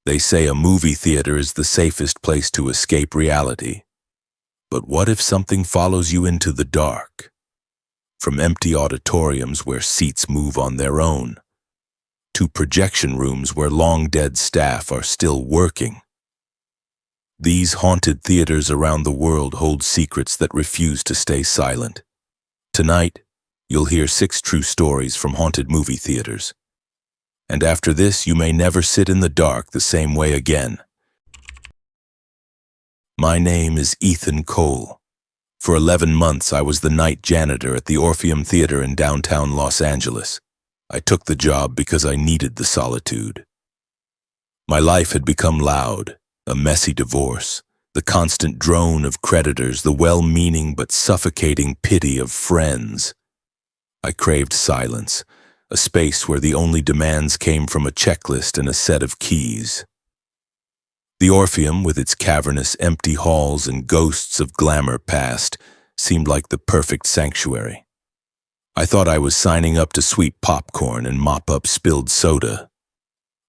They say a movie theater is the safest place to escape reality. But what if something follows you into the dark? From empty auditoriums where seats move on their own, to projection rooms where long-dead staff are still working. These haunted theaters around the world hold secrets that refuse to stay silent. Tonight, you'll hear 6 true stories from haunted movie theaters. And after this, you may never sit in the dark the same way again. My name is Ethan Cole. For 11 months, I was the night janitor at the Orpheum Theater in downtown Los Angeles. I took the job because I needed the solitude. My life had become loud, a messy divorce, the constant drone of creditors, the well-meaning but suffocating pity of friends. I craved silence, a space where the only demands came from a checklist and a set of keys. The Orpheum, with its cavernous, empty halls and ghosts of glamour past, seemed like the perfect sanctuary. I thought I was signing up to sweep popcorn and mop up spilled soda.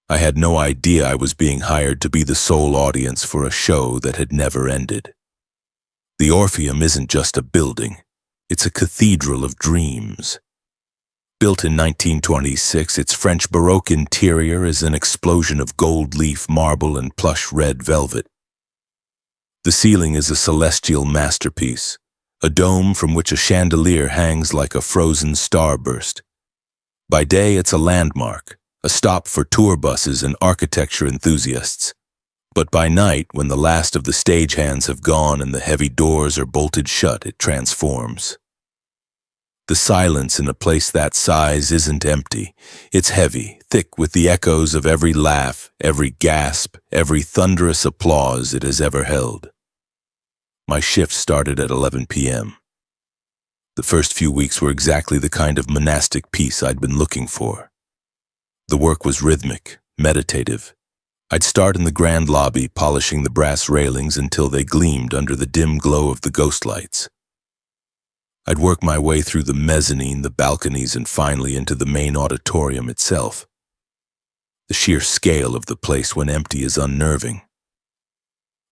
I had no idea I was being hired to be the sole audience for a show that had never ended. The Orpheum isn't just a building, it's a cathedral of dreams. Built in 1926, its French Baroque interior is an explosion of gold leaf marble and plush red velvet. The ceiling is a celestial masterpiece, a dome from which a chandelier hangs like a frozen starburst. By day, it's a landmark, a stop for tour buses and architecture enthusiasts. But by night, when the last of the stagehands have gone and the heavy doors are bolted shut, it transforms. The silence in a place that size isn't empty. It's heavy, thick with the echoes of every laugh, every gasp, every thunderous applause it has ever held. My shift started at 11 p.m. The first few weeks were exactly the kind of monastic peace I'd been looking for. The work was rhythmic, meditative. I'd start in the grand lobby, polishing the brass railings until they gleamed under the dim glow of the ghost lights. I'd work my way through the mezzanine, the balconies, and finally into the main auditorium itself. The sheer scale of the place when empty is unnerving.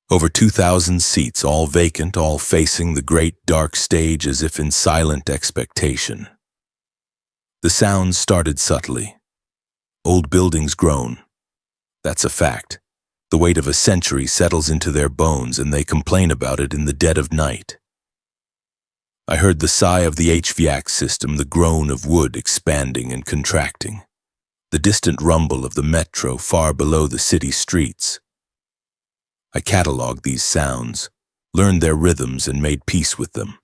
Over 2,000 seats, all vacant, all facing the great dark stage as if in silent expectation. The sounds started subtly. Old buildings groan. That's a fact. The weight of a century settles into their bones and they complain about it in the dead of night. I heard the sigh of the HVAC system, the groan of wood expanding and contracting, the distant rumble of the metro far below the city streets. I cataloged these sounds, learned their rhythms, and made peace with them.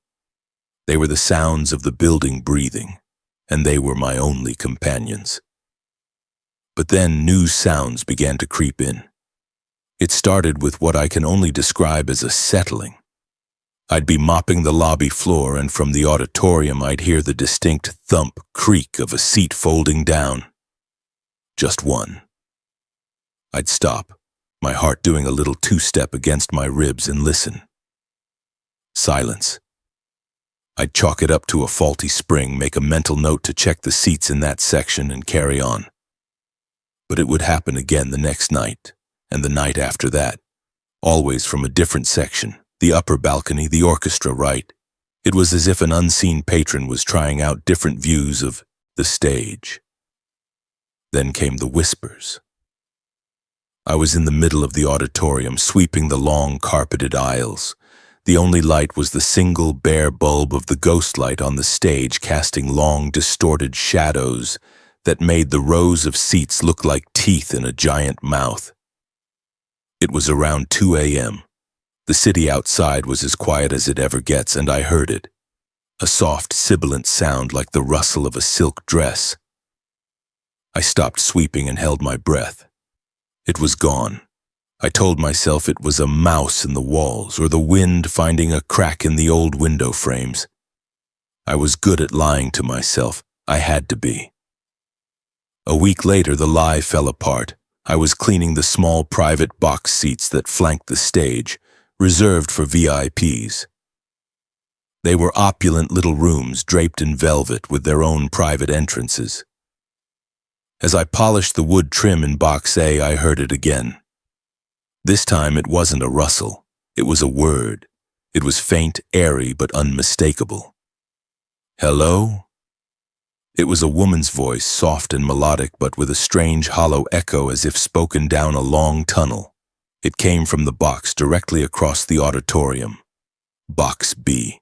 They were the sounds of the building breathing, and they were my only companions. But then new sounds began to creep in. It started with what I can only describe as a settling. I'd be mopping the lobby floor, and from the auditorium I'd hear the distinct thump creak of a seat folding down. Just one. I'd stop, my heart doing a little two-step against my ribs, and listen. Silence. I'd chalk it up to a faulty spring, make a mental note to check the seats in that section, and carry on. But it would happen again the next night, and the night after that, always from a different section. The upper balcony, the orchestra right. It was as if an unseen patron was trying out different views of the stage. Then came the whispers. I was in the middle of the auditorium, sweeping the long carpeted aisles. The only light was the single bare bulb of the ghost light on the stage, casting long distorted shadows that made the rows of seats look like teeth in a giant mouth. It was around 2 a.m. The city outside was as quiet as it ever gets, and I heard it. A soft, sibilant sound like the rustle of a silk dress. I stopped sweeping and held my breath. It was gone. I told myself it was a mouse in the walls or the wind finding a crack in the old window frames. I was good at lying to myself. I had to be. A week later, the lie fell apart. I was cleaning the small private box seats that flanked the stage, reserved for VIPs. They were opulent little rooms draped in velvet with their own private entrances. As I polished the wood trim in Box A, I heard it again, This time it wasn't a rustle. It was a word. It was faint, airy, but unmistakable. Hello? It was a woman's voice, soft and melodic, but with a strange hollow echo as if spoken down a long tunnel. It came from the box directly across the auditorium. Box B.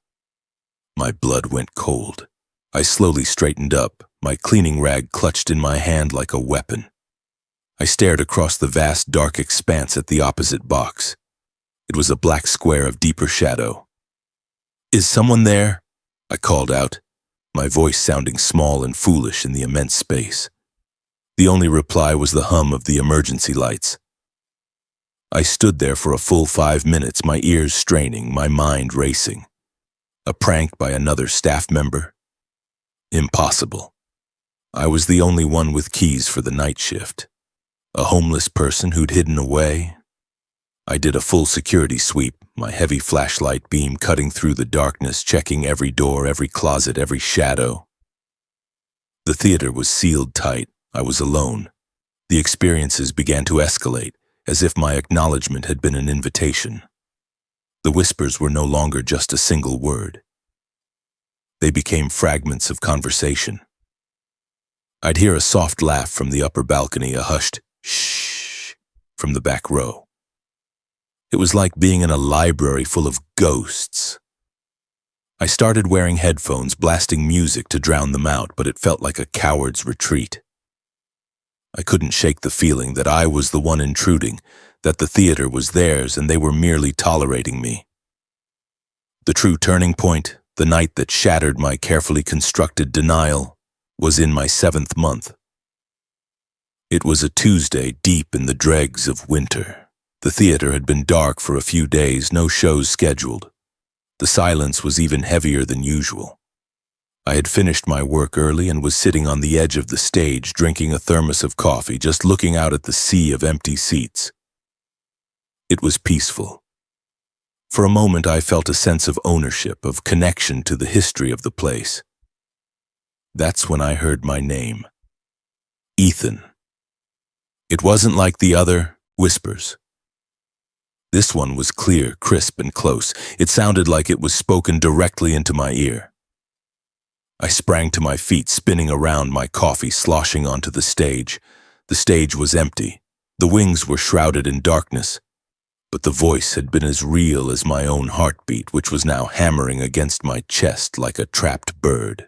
My blood went cold. I slowly straightened up, my cleaning rag clutched in my hand like a weapon. I stared across the vast, dark expanse at the opposite box. It was a black square of deeper shadow. "Is someone there?" I called out, my voice sounding small and foolish in the immense space. The only reply was the hum of the emergency lights. I stood there for a full 5 minutes, my ears straining, my mind racing. A prank by another staff member? Impossible. I was the only one with keys for the night shift. A homeless person who'd hidden away? I did a full security sweep, my heavy flashlight beam cutting through the darkness, checking every door, every closet, every shadow. The theater was sealed tight. I was alone. The experiences began to escalate, as if my acknowledgement had been an invitation. The whispers were no longer just a single word. They became fragments of conversation. I'd hear a soft laugh from the upper balcony, a hushed shh from the back row. It was like being in a library full of ghosts. I started wearing headphones, blasting music to drown them out, but it felt like a coward's retreat. I couldn't shake the feeling that I was the one intruding, that the theater was theirs and they were merely tolerating me. The true turning point, the night that shattered my carefully constructed denial, was in my 7th month. It was a Tuesday deep in the dregs of winter. The theater had been dark for a few days, no shows scheduled. The silence was even heavier than usual. I had finished my work early and was sitting on the edge of the stage, drinking a thermos of coffee, just looking out at the sea of empty seats. It was peaceful. For a moment I felt a sense of ownership, of connection to the history of the place. That's when I heard my name. Ethan. It wasn't like the other whispers. This one was clear, crisp, and close. It sounded like it was spoken directly into my ear. I sprang to my feet, spinning around, my coffee sloshing onto the stage. The stage was empty. The wings were shrouded in darkness. But the voice had been as real as my own heartbeat, which was now hammering against my chest like a trapped bird.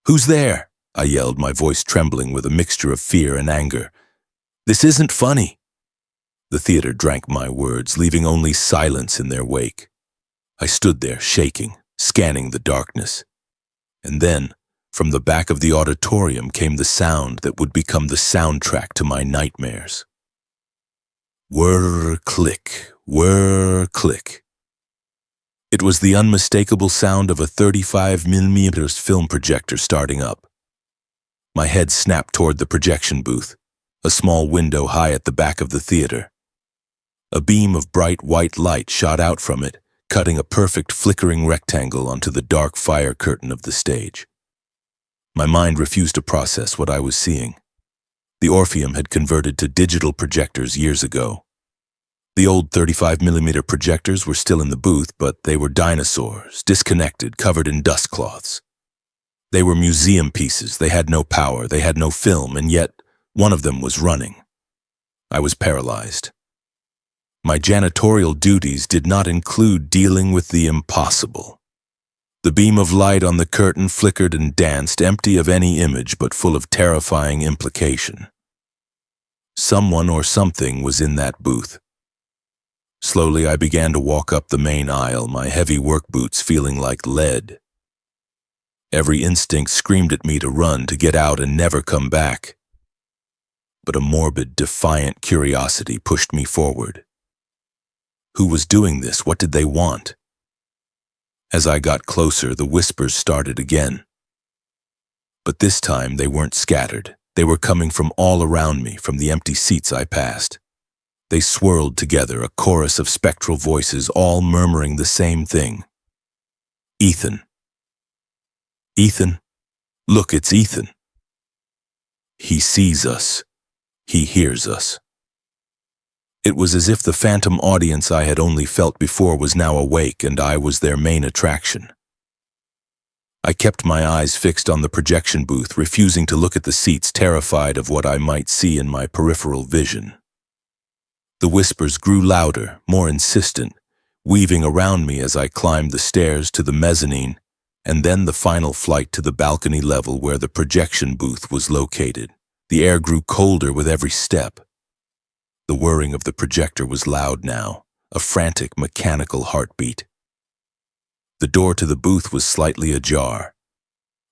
"Who's there?" I yelled, my voice trembling with a mixture of fear and anger. "This isn't funny." The theater drank my words, leaving only silence in their wake. I stood there, shaking, scanning the darkness. And then, from the back of the auditorium came the sound that would become the soundtrack to my nightmares. Whir, click, whir, click. It was the unmistakable sound of a 35mm film projector starting up. My head snapped toward the projection booth, a small window high at the back of the theater. A beam of bright white light shot out from it, cutting a perfect flickering rectangle onto the dark fire curtain of the stage. My mind refused to process what I was seeing. The Orpheum had converted to digital projectors years ago. The old 35mm projectors were still in the booth, but they were dinosaurs, disconnected, covered in dust cloths. They were museum pieces. They had no power, they had no film, and yet one of them was running. I was paralyzed. My janitorial duties did not include dealing with the impossible. The beam of light on the curtain flickered and danced, empty of any image but full of terrifying implication. Someone or something was in that booth. Slowly I began to walk up the main aisle, my heavy work boots feeling like lead. Every instinct screamed at me to run, to get out and never come back. But a morbid, defiant curiosity pushed me forward. Who was doing this? What did they want? As I got closer, the whispers started again. But this time they weren't scattered. They were coming from all around me, from the empty seats I passed. They swirled together, a chorus of spectral voices, all murmuring the same thing. Ethan. Ethan. Look, it's Ethan. He sees us. He hears us. It was as if the phantom audience I had only felt before was now awake and I was their main attraction. I kept my eyes fixed on the projection booth, refusing to look at the seats, terrified of what I might see in my peripheral vision. The whispers grew louder, more insistent, weaving around me as I climbed the stairs to the mezzanine, and then the final flight to the balcony level where the projection booth was located. The air grew colder with every step. The whirring of the projector was loud now, a frantic mechanical heartbeat. The door to the booth was slightly ajar.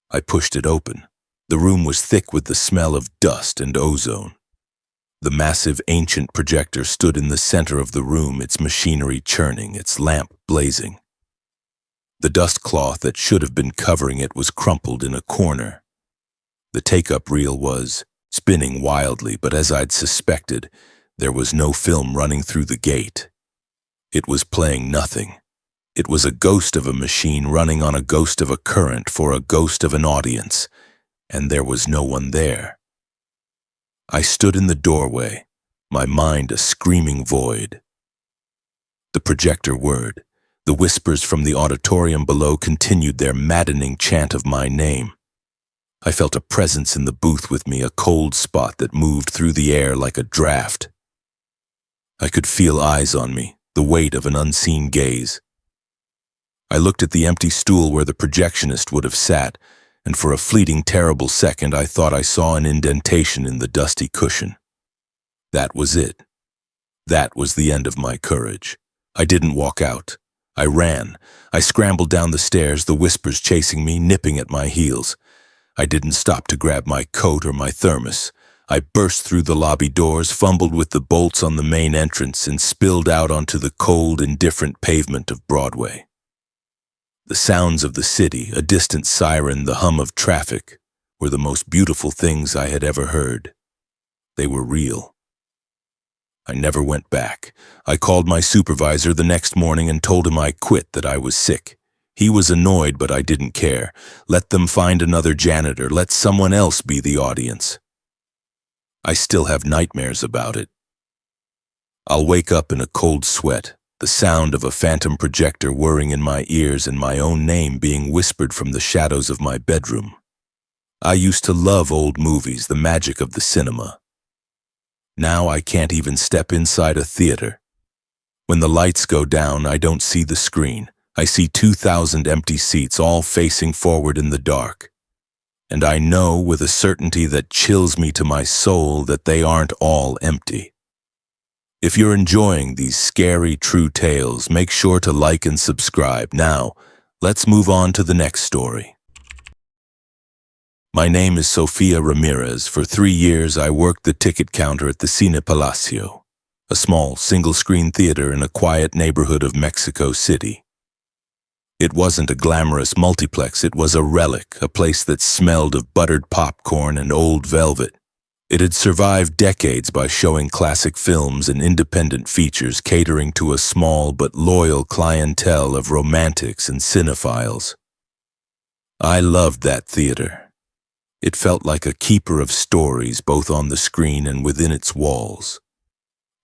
I pushed it open. The room was thick with the smell of dust and ozone. The massive ancient projector stood in the center of the room, its machinery churning, its lamp blazing. The dust cloth that should have been covering it was crumpled in a corner. The take-up reel was spinning wildly, but as I'd suspected, there was no film running through the gate. It was playing nothing. It was a ghost of a machine running on a ghost of a current for a ghost of an audience, and there was no one there. I stood in the doorway, my mind a screaming void. The projector whirred. The whispers from the auditorium below continued their maddening chant of my name. I felt a presence in the booth with me, a cold spot that moved through the air like a draft. I could feel eyes on me, the weight of an unseen gaze. I looked at the empty stool where the projectionist would have sat, and for a fleeting, terrible second I thought I saw an indentation in the dusty cushion. That was it. That was the end of my courage. I didn't walk out. I ran. I scrambled down the stairs, the whispers chasing me, nipping at my heels. I didn't stop to grab my coat or my thermos. I burst through the lobby doors, fumbled with the bolts on the main entrance, and spilled out onto the cold, indifferent pavement of Broadway. The sounds of the city, a distant siren, the hum of traffic, were the most beautiful things I had ever heard. They were real. I never went back. I called my supervisor the next morning and told him I quit, that I was sick. He was annoyed, but I didn't care. Let them find another janitor. Let someone else be the audience. I still have nightmares about it. I'll wake up in a cold sweat, the sound of a phantom projector whirring in my ears and my own name being whispered from the shadows of my bedroom. I used to love old movies, the magic of the cinema. Now I can't even step inside a theater. When the lights go down, I don't see the screen. I see 2,000 empty seats all facing forward in the dark. And I know with a certainty that chills me to my soul that they aren't all empty. If you're enjoying these scary, true tales, make sure to like and subscribe. Now, let's move on to the next story. My name is Sofia Ramirez. For 3 years, I worked the ticket counter at the Cine Palacio, a small, single-screen theater in a quiet neighborhood of Mexico City. It wasn't a glamorous multiplex, it was a relic, a place that smelled of buttered popcorn and old velvet. It had survived decades by showing classic films and independent features, catering to a small but loyal clientele of romantics and cinephiles. I loved that theater. It felt like a keeper of stories, both on the screen and within its walls.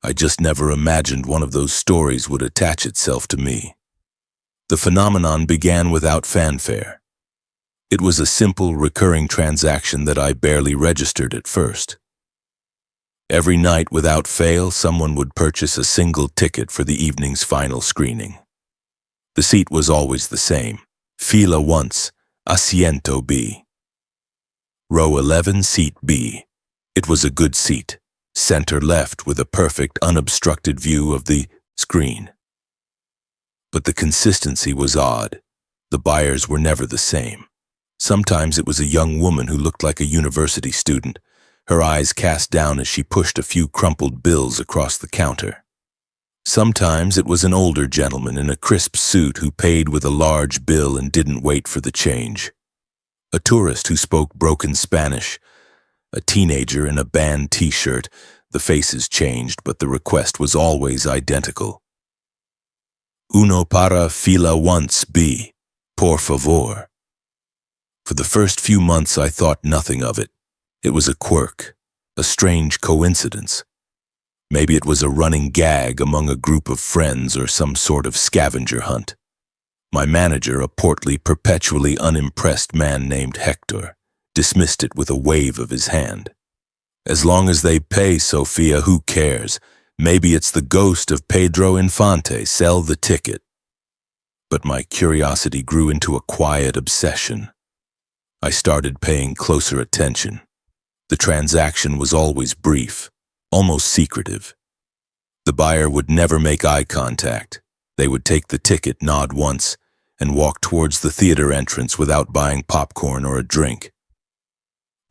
I just never imagined one of those stories would attach itself to me. The phenomenon began without fanfare. It was a simple, recurring transaction that I barely registered at first. Every night, without fail, someone would purchase a single ticket for the evening's final screening. The seat was always the same. Fila once, asiento B. Row 11, seat B. It was a good seat, center left with a perfect, unobstructed view of the screen. But the consistency was odd. The buyers were never the same. Sometimes it was a young woman who looked like a university student, her eyes cast down as she pushed a few crumpled bills across the counter. Sometimes it was an older gentleman in a crisp suit who paid with a large bill and didn't wait for the change. A tourist who spoke broken Spanish. A teenager in a band t-shirt. The faces changed, but the request was always identical. Uno para fila once B, por favor. For the first few months I thought nothing of it. It was a quirk, a strange coincidence. Maybe it was a running gag among a group of friends or some sort of scavenger hunt. My manager, a portly, perpetually unimpressed man named Hector, dismissed it with a wave of his hand. As long as they pay, Sophia, who cares? Maybe it's the ghost of Pedro Infante. Sell the ticket. But my curiosity grew into a quiet obsession. I started paying closer attention. The transaction was always brief, almost secretive. The buyer would never make eye contact. They would take the ticket, nod once, and walk towards the theater entrance without buying popcorn or a drink.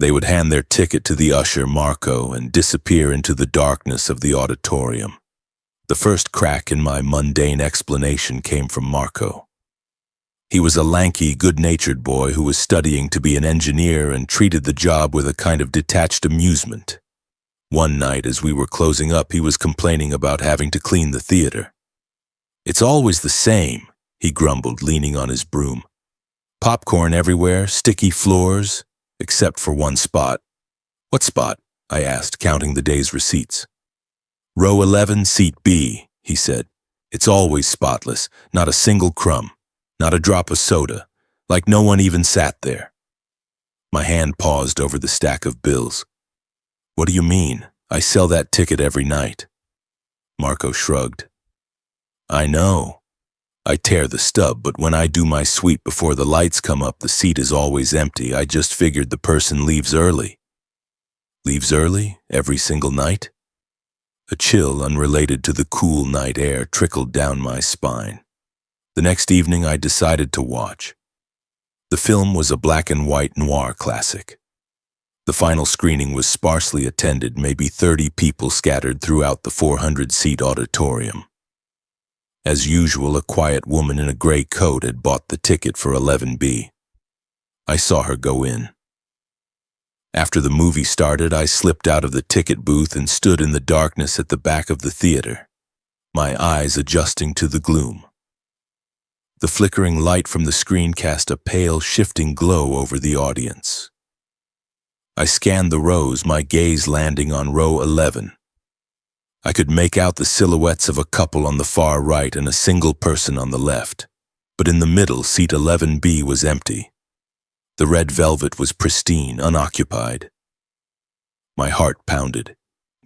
They would hand their ticket to the usher, Marco, and disappear into the darkness of the auditorium. The first crack in my mundane explanation came from Marco. He was a lanky, good-natured boy who was studying to be an engineer and treated the job with a kind of detached amusement. One night, as we were closing up, he was complaining about having to clean the theater. "It's always the same," he grumbled, leaning on his broom. "Popcorn everywhere, sticky floors, except for one spot." "What spot?" I asked, counting the day's receipts. "Row 11, seat B," he said. "It's always spotless, not a single crumb, not a drop of soda, like no one even sat there." My hand paused over the stack of bills. "What do you mean? I sell that ticket every night." Marco shrugged. "I know. I tear the stub, but when I do my sweep before the lights come up, the seat is always empty. I just figured the person leaves early." "Leaves early? Every single night?" A chill unrelated to the cool night air trickled down my spine. The next evening I decided to watch. The film was a black and white noir classic. The final screening was sparsely attended, maybe 30 people scattered throughout the 400-seat auditorium. As usual, a quiet woman in a gray coat had bought the ticket for 11B. I saw her go in. After the movie started, I slipped out of the ticket booth and stood in the darkness at the back of the theater, my eyes adjusting to the gloom. The flickering light from the screen cast a pale, shifting glow over the audience. I scanned the rows, my gaze landing on row 11. I could make out the silhouettes of a couple on the far right and a single person on the left, but in the middle, seat 11B was empty. The red velvet was pristine, unoccupied. My heart pounded.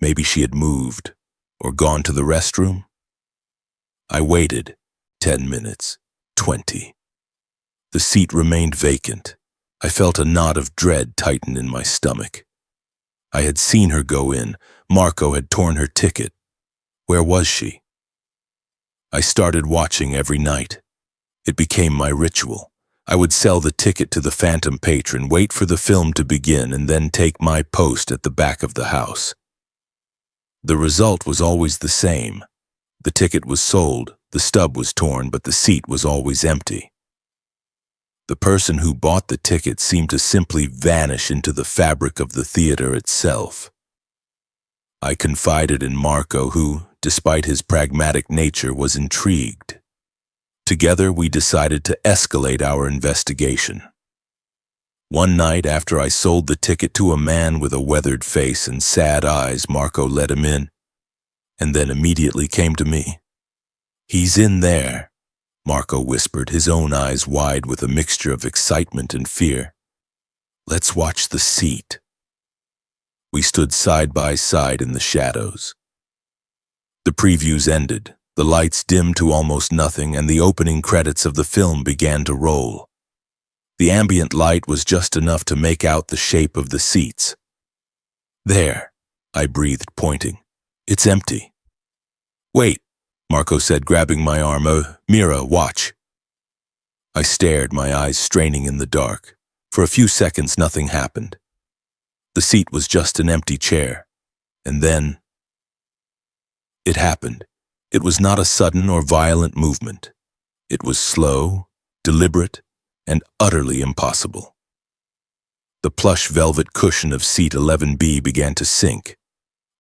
Maybe she had moved, or gone to the restroom. I waited. 10 minutes. 20. The seat remained vacant. I felt a knot of dread tighten in my stomach. I had seen her go in. Marco had torn her ticket. Where was she? I started watching every night. It became my ritual. I would sell the ticket to the phantom patron, wait for the film to begin, and then take my post at the back of the house. The result was always the same. The ticket was sold, the stub was torn, but the seat was always empty. The person who bought the ticket seemed to simply vanish into the fabric of the theater itself. I confided in Marco, who, despite his pragmatic nature, was intrigued. Together, we decided to escalate our investigation. One night, after I sold the ticket to a man with a weathered face and sad eyes, Marco let him in, and then immediately came to me. "He's in there," Marco whispered, his own eyes wide with a mixture of excitement and fear. "Let's watch the seat." We stood side by side in the shadows. The previews ended, the lights dimmed to almost nothing, and the opening credits of the film began to roll. The ambient light was just enough to make out the shape of the seats. "There," I breathed, pointing. "It's empty." "Wait," Marco said, grabbing my arm. "Mira, watch." I stared, my eyes straining in the dark. For a few seconds, nothing happened. The seat was just an empty chair. And then it happened. It was not a sudden or violent movement. It was slow, deliberate, and utterly impossible. The plush velvet cushion of seat 11B began to sink.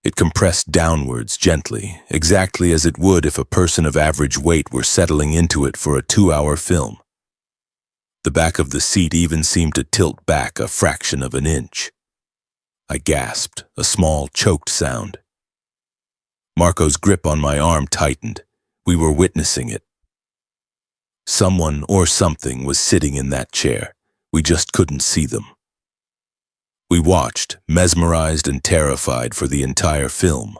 It compressed downwards gently, exactly as it would if a person of average weight were settling into it for a 2-hour film. The back of the seat even seemed to tilt back a fraction of an inch. I gasped, a small, choked sound. Marco's grip on my arm tightened. We were witnessing it. Someone or something was sitting in that chair. We just couldn't see them. We watched, mesmerized and terrified for the entire film.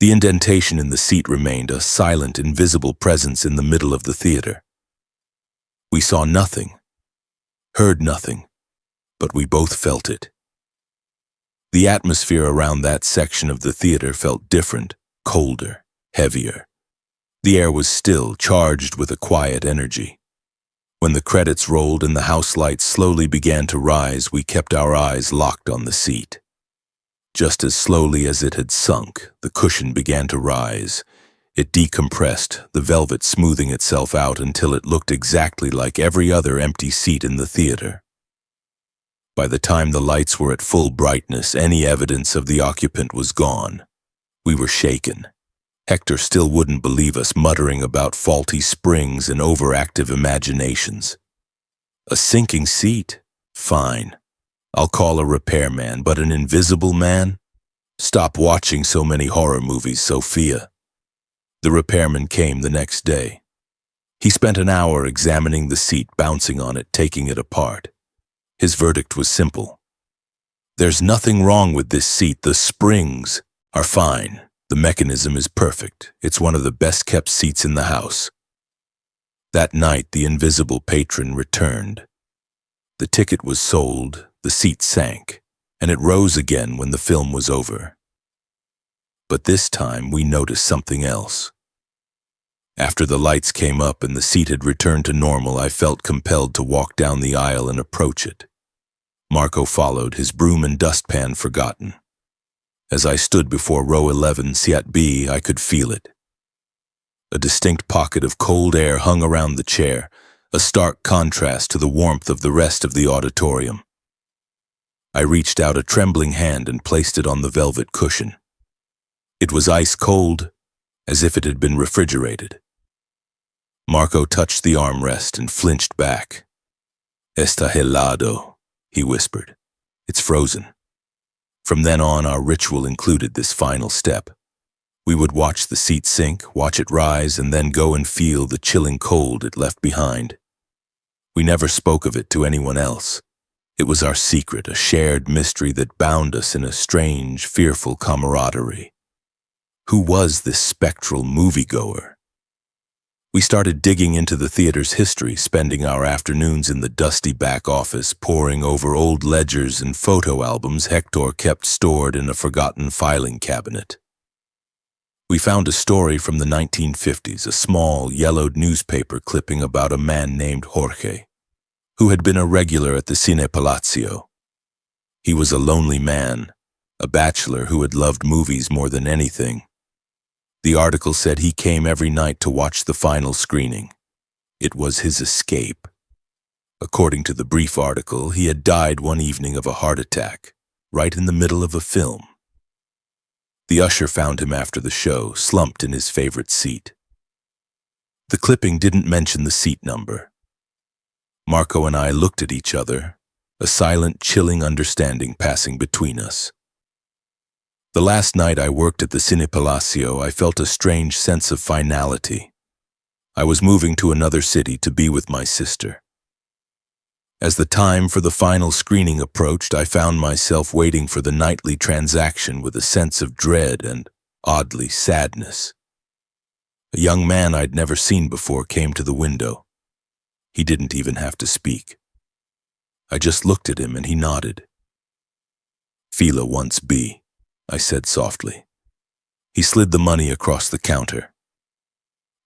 The indentation in the seat remained a silent, invisible presence in the middle of the theater. We saw nothing, heard nothing, but we both felt it. The atmosphere around that section of the theater felt different, colder, heavier. The air was still, charged with a quiet energy. When the credits rolled and the house lights slowly began to rise, we kept our eyes locked on the seat. Just as slowly as it had sunk, the cushion began to rise. It decompressed, the velvet smoothing itself out until it looked exactly like every other empty seat in the theater. By the time the lights were at full brightness, any evidence of the occupant was gone. We were shaken. Hector still wouldn't believe us, muttering about faulty springs and overactive imaginations. A sinking seat? Fine. I'll call a repairman, but an invisible man? Stop watching so many horror movies, Sophia. The repairman came the next day. He spent an hour examining the seat, bouncing on it, taking it apart. His verdict was simple. There's nothing wrong with this seat. The springs are fine. The mechanism is perfect. It's one of the best-kept seats in the house. That night, the invisible patron returned. The ticket was sold, the seat sank, and it rose again when the film was over. But this time, we noticed something else. After the lights came up and the seat had returned to normal, I felt compelled to walk down the aisle and approach it. Marco followed, his broom and dustpan forgotten. As I stood before row 11, Seat B, I could feel it. A distinct pocket of cold air hung around the chair, a stark contrast to the warmth of the rest of the auditorium. I reached out a trembling hand and placed it on the velvet cushion. It was ice cold, as if it had been refrigerated. Marco touched the armrest and flinched back. "Está helado," he whispered. "It's frozen." From then on, our ritual included this final step. We would watch the seat sink, watch it rise, and then go and feel the chilling cold it left behind. We never spoke of it to anyone else. It was our secret, a shared mystery that bound us in a strange, fearful camaraderie. Who was this spectral moviegoer? We started digging into the theater's history, spending our afternoons in the dusty back office, poring over old ledgers and photo albums Hector kept stored in a forgotten filing cabinet. We found a story from the 1950s, a small, yellowed newspaper clipping about a man named Jorge, who had been a regular at the Cine Palacio. He was a lonely man, a bachelor who had loved movies more than anything. The article said he came every night to watch the final screening. It was his escape. According to the brief article, he had died one evening of a heart attack, right in the middle of a film. The usher found him after the show, slumped in his favorite seat. The clipping didn't mention the seat number. Marco and I looked at each other, a silent, chilling understanding passing between us. The last night I worked at the Cine Palacio, I felt a strange sense of finality. I was moving to another city to be with my sister. As the time for the final screening approached, I found myself waiting for the nightly transaction with a sense of dread and, oddly, sadness. A young man I'd never seen before came to the window. He didn't even have to speak. I just looked at him and he nodded. "Fila wants B," I said softly. He slid the money across the counter.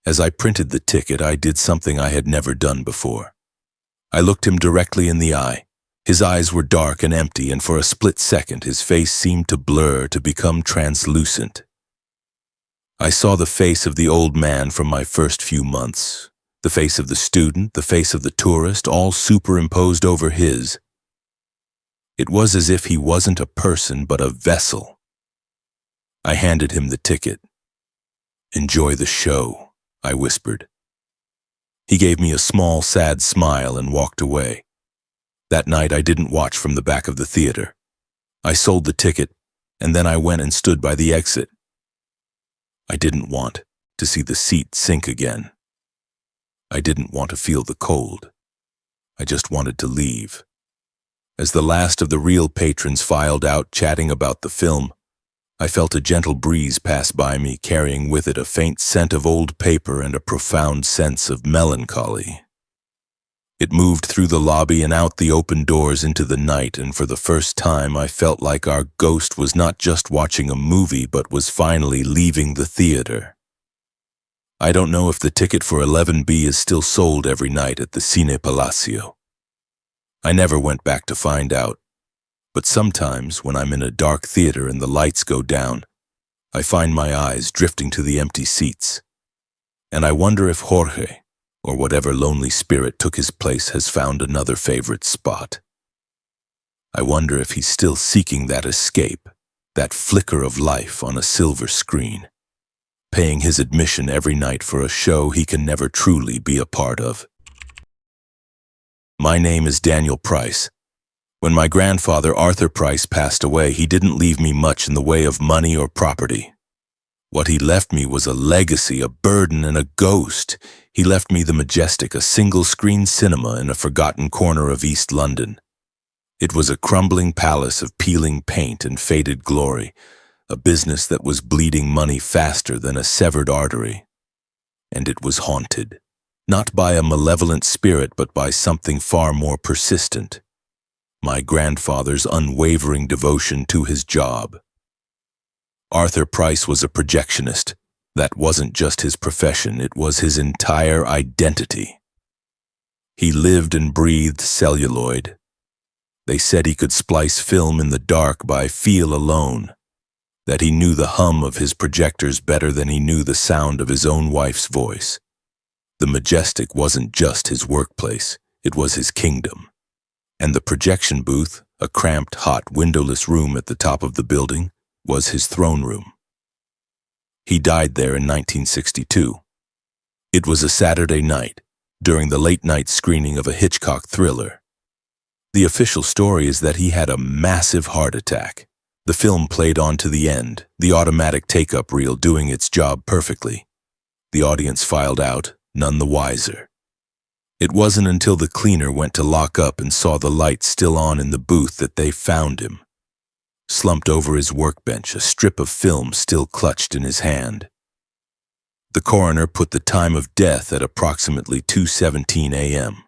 As I printed the ticket, I did something I had never done before. I looked him directly in the eye. His eyes were dark and empty, and for a split second his face seemed to blur, to become translucent. I saw the face of the old man from my first few months, the face of the student, the face of the tourist, all superimposed over his. It was as if he wasn't a person but a vessel. I handed him the ticket. "Enjoy the show," I whispered. He gave me a small, sad smile and walked away. That night I didn't watch from the back of the theater. I sold the ticket, and then I went and stood by the exit. I didn't want to see the seat sink again. I didn't want to feel the cold. I just wanted to leave. As the last of the real patrons filed out chatting about the film, I felt a gentle breeze pass by me, carrying with it a faint scent of old paper and a profound sense of melancholy. It moved through the lobby and out the open doors into the night, and for the first time I felt like our ghost was not just watching a movie but was finally leaving the theater. I don't know if the ticket for 11B is still sold every night at the Cine Palacio. I never went back to find out, but sometimes when I'm in a dark theater and the lights go down, I find my eyes drifting to the empty seats, and I wonder if Jorge, or whatever lonely spirit took his place, has found another favorite spot. I wonder if he's still seeking that escape, that flicker of life on a silver screen, paying his admission every night for a show he can never truly be a part of. My name is Daniel Price. When my grandfather, Arthur Price, passed away, he didn't leave me much in the way of money or property. What he left me was a legacy, a burden, and a ghost. He left me the Majestic, a single-screen cinema in a forgotten corner of East London. It was a crumbling palace of peeling paint and faded glory, a business that was bleeding money faster than a severed artery. And it was haunted, not by a malevolent spirit but by something far more persistent. My grandfather's unwavering devotion to his job. Arthur Price was a projectionist. That wasn't just his profession, it was his entire identity. He lived and breathed celluloid. They said he could splice film in the dark by feel alone, that he knew the hum of his projectors better than he knew the sound of his own wife's voice. The Majestic wasn't just his workplace, it was his kingdom. And the projection booth, a cramped, hot, windowless room at the top of the building, was his throne room. He died there in 1962. It was a Saturday night, during the late-night screening of a Hitchcock thriller. The official story is that he had a massive heart attack. The film played on to the end, the automatic take-up reel doing its job perfectly. The audience filed out, none the wiser. It wasn't until the cleaner went to lock up and saw the lights still on in the booth that they found him, slumped over his workbench, a strip of film still clutched in his hand. The coroner put the time of death at approximately 2:17 a.m.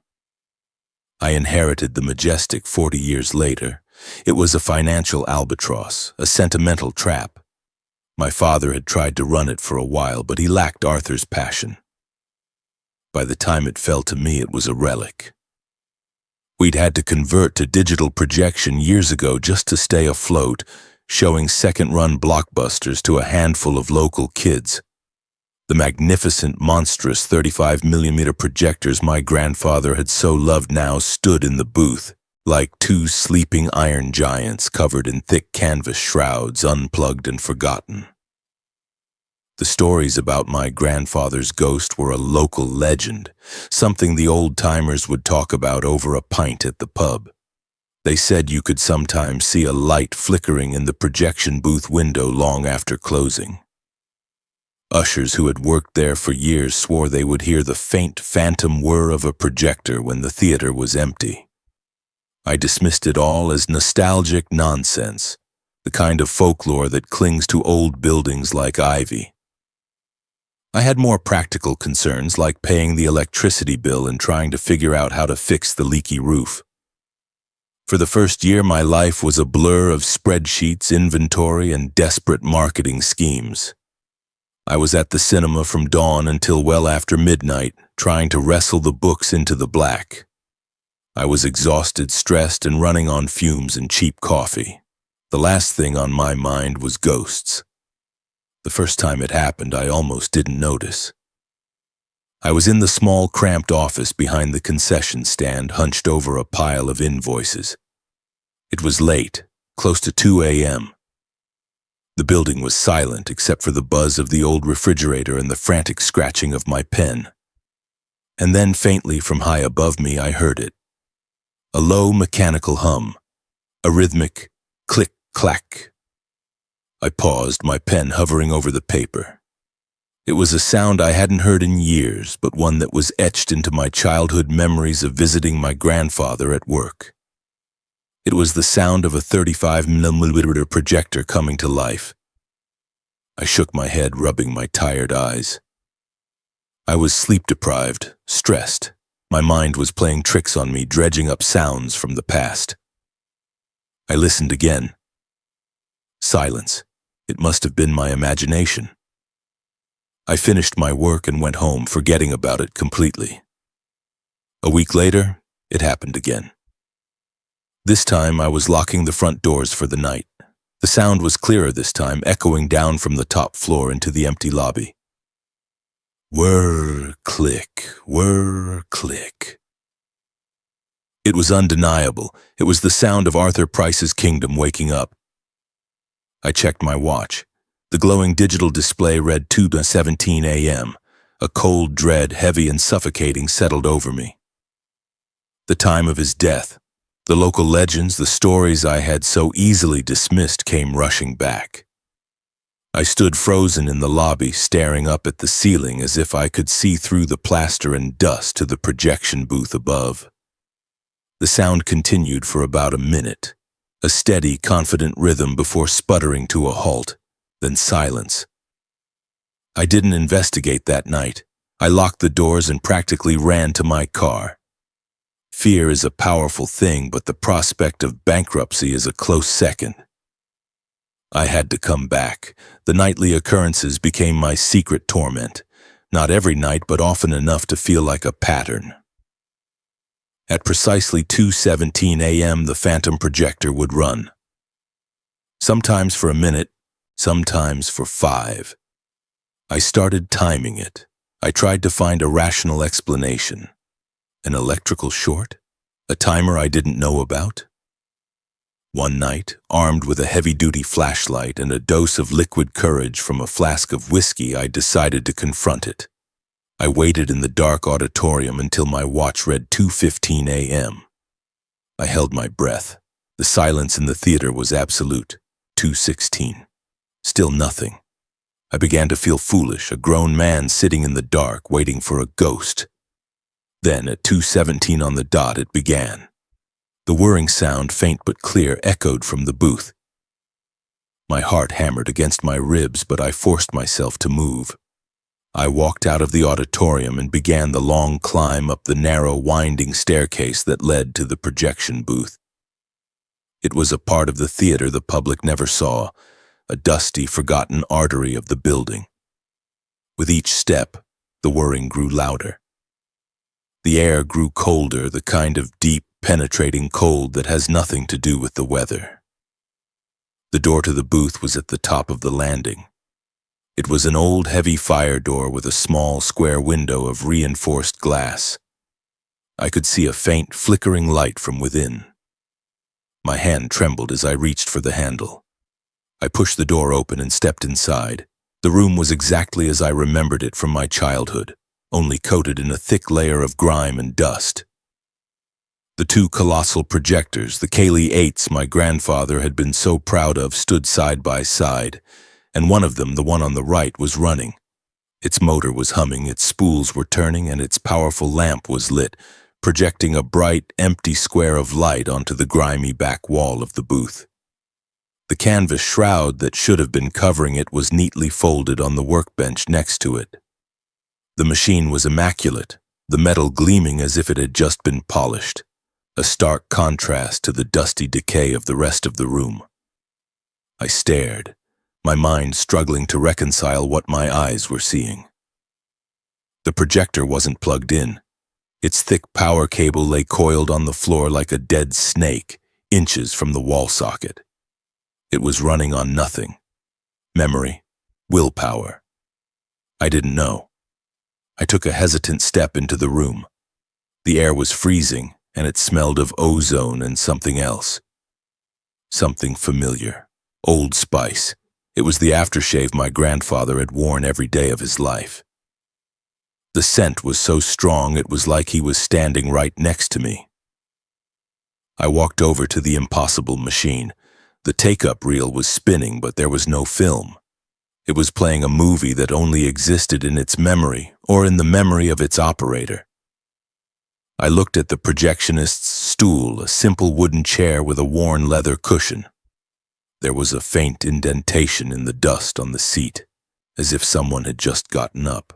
I inherited the Majestic 40 years later. It was a financial albatross, a sentimental trap. My father had tried to run it for a while, but he lacked Arthur's passion. By the time it fell to me, it was a relic. We'd had to convert to digital projection years ago just to stay afloat, showing second-run blockbusters to a handful of local kids. The magnificent, monstrous 35mm projectors my grandfather had so loved now stood in the booth, like two sleeping iron giants covered in thick canvas shrouds, unplugged and forgotten. The stories about my grandfather's ghost were a local legend, something the old-timers would talk about over a pint at the pub. They said you could sometimes see a light flickering in the projection booth window long after closing. Ushers who had worked there for years swore they would hear the faint phantom whir of a projector when the theater was empty. I dismissed it all as nostalgic nonsense, the kind of folklore that clings to old buildings like ivy. I had more practical concerns like paying the electricity bill and trying to figure out how to fix the leaky roof. For the first year, my life was a blur of spreadsheets, inventory, and desperate marketing schemes. I was at the cinema from dawn until well after midnight, trying to wrestle the books into the black. I was exhausted, stressed, and running on fumes and cheap coffee. The last thing on my mind was ghosts. The first time it happened, I almost didn't notice. I was in the small, cramped office behind the concession stand, hunched over a pile of invoices. It was late, close to 2 a.m. The building was silent except for the buzz of the old refrigerator and the frantic scratching of my pen. And then faintly from high above me, I heard it. A low mechanical hum, a rhythmic click-clack. I paused, my pen hovering over the paper. It was a sound I hadn't heard in years, but one that was etched into my childhood memories of visiting my grandfather at work. It was the sound of a 35mm projector coming to life. I shook my head, rubbing my tired eyes. I was sleep-deprived, stressed. My mind was playing tricks on me, dredging up sounds from the past. I listened again. Silence. It must have been my imagination. I finished my work and went home, forgetting about it completely. A week later, it happened again. This time, I was locking the front doors for the night. The sound was clearer this time, echoing down from the top floor into the empty lobby. Whir, click, whir, click. It was undeniable. It was the sound of Arthur Price's kingdom waking up. I checked my watch. The glowing digital display read 2:17 a.m. A cold dread, heavy and suffocating, settled over me. The time of his death. The local legends, the stories I had so easily dismissed came rushing back. I stood frozen in the lobby, staring up at the ceiling as if I could see through the plaster and dust to the projection booth above. The sound continued for about a minute, a steady, confident rhythm before sputtering to a halt, then silence. I didn't investigate that night. I locked the doors and practically ran to my car. Fear is a powerful thing, but the prospect of bankruptcy is a close second. I had to come back. The nightly occurrences became my secret torment. Not every night, but often enough to feel like a pattern. At precisely 2:17 a.m., the phantom projector would run. Sometimes for a minute, sometimes for 5. I started timing it. I tried to find a rational explanation. An electrical short? A timer I didn't know about? One night, armed with a heavy-duty flashlight and a dose of liquid courage from a flask of whiskey, I decided to confront it. I waited in the dark auditorium until my watch read 2:15 a.m. I held my breath. The silence in the theater was absolute. 2:16. Still nothing. I began to feel foolish, a grown man sitting in the dark, waiting for a ghost. Then, at 2:17 on the dot, it began. The whirring sound, faint but clear, echoed from the booth. My heart hammered against my ribs, but I forced myself to move. I walked out of the auditorium and began the long climb up the narrow, winding staircase that led to the projection booth. It was a part of the theater the public never saw, a dusty, forgotten artery of the building. With each step, the whirring grew louder. The air grew colder, the kind of deep, penetrating cold that has nothing to do with the weather. The door to the booth was at the top of the landing. It was an old, heavy fire door with a small, square window of reinforced glass. I could see a faint, flickering light from within. My hand trembled as I reached for the handle. I pushed the door open and stepped inside. The room was exactly as I remembered it from my childhood, only coated in a thick layer of grime and dust. The two colossal projectors, the Cayley 8s my grandfather had been so proud of, stood side by side, and one of them, the one on the right, was running. Its motor was humming, its spools were turning, and its powerful lamp was lit, projecting a bright, empty square of light onto the grimy back wall of the booth. The canvas shroud that should have been covering it was neatly folded on the workbench next to it. The machine was immaculate, the metal gleaming as if it had just been polished, a stark contrast to the dusty decay of the rest of the room. I stared, my mind struggling to reconcile what my eyes were seeing. The projector wasn't plugged in. Its thick power cable lay coiled on the floor like a dead snake, inches from the wall socket. It was running on nothing. Memory, willpower. I didn't know. I took a hesitant step into the room. The air was freezing, and it smelled of ozone and something else. Something familiar. Old Spice. It was the aftershave my grandfather had worn every day of his life. The scent was so strong it was like he was standing right next to me. I walked over to the impossible machine. The take-up reel was spinning, but there was no film. It was playing a movie that only existed in its memory or in the memory of its operator. I looked at the projectionist's stool, a simple wooden chair with a worn leather cushion. There was a faint indentation in the dust on the seat, as if someone had just gotten up.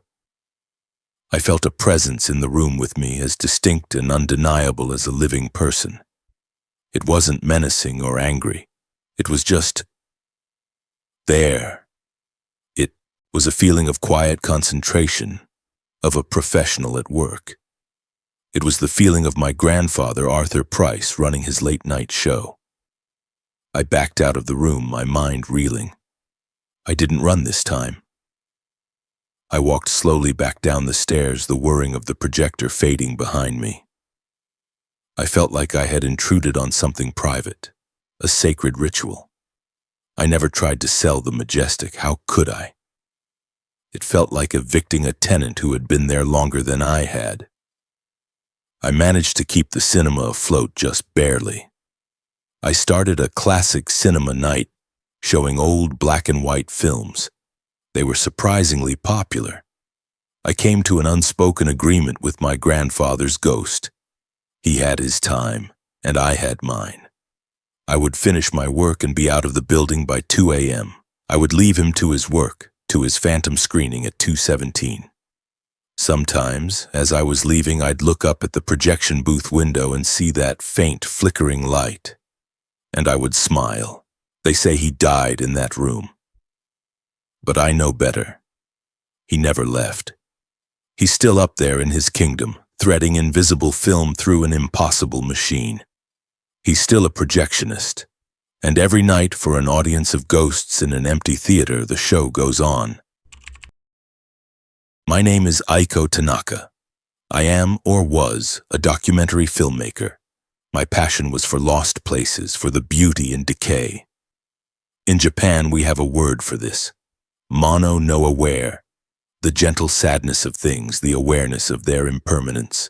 I felt a presence in the room with me as distinct and undeniable as a living person. It wasn't menacing or angry. It was just there. It was a feeling of quiet concentration, of a professional at work. It was the feeling of my grandfather, Arthur Price, running his late-night show. I backed out of the room, my mind reeling. I didn't run this time. I walked slowly back down the stairs, the whirring of the projector fading behind me. I felt like I had intruded on something private, a sacred ritual. I never tried to sell the majestic. How could I? It felt like evicting a tenant who had been there longer than I had. I managed to keep the cinema afloat just barely. I started a classic cinema night, showing old black and white films. They were surprisingly popular. I came to an unspoken agreement with my grandfather's ghost. He had his time, and I had mine. I would finish my work and be out of the building by 2 a.m. I would leave him to his work, to his phantom screening at 2:17. Sometimes, as I was leaving, I'd look up at the projection booth window and see that faint, flickering light. And I would smile. They say he died in that room. But I know better. He never left. He's still up there in his kingdom, threading invisible film through an impossible machine. He's still a projectionist. And every night, for an audience of ghosts in an empty theater, the show goes on. My name is Aiko Tanaka. I am, or was, a documentary filmmaker. My passion was for lost places, for the beauty and decay. In Japan, we have a word for this. Mono no aware, the gentle sadness of things, the awareness of their impermanence.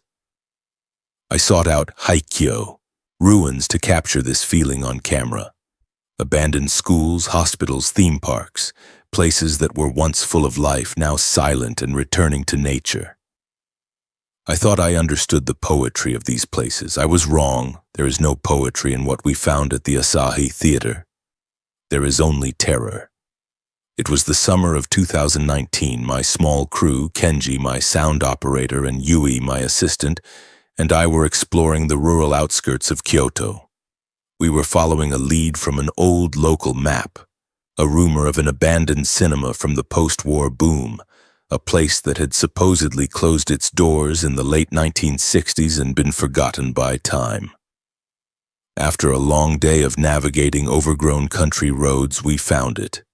I sought out haikyo, ruins, to capture this feeling on camera. Abandoned schools, hospitals, theme parks, places that were once full of life, now silent and returning to nature. I thought I understood the poetry of these places. I was wrong. There is no poetry in what we found at the Asahi Theater. There is only terror. It was the summer of 2019. My small crew, Kenji, my sound operator, and Yui, my assistant, and I were exploring the rural outskirts of Kyoto. We were following a lead from an old local map, a rumor of an abandoned cinema from the post-war boom, a place that had supposedly closed its doors in the late 1960s and been forgotten by time. After a long day of navigating overgrown country roads, we found it.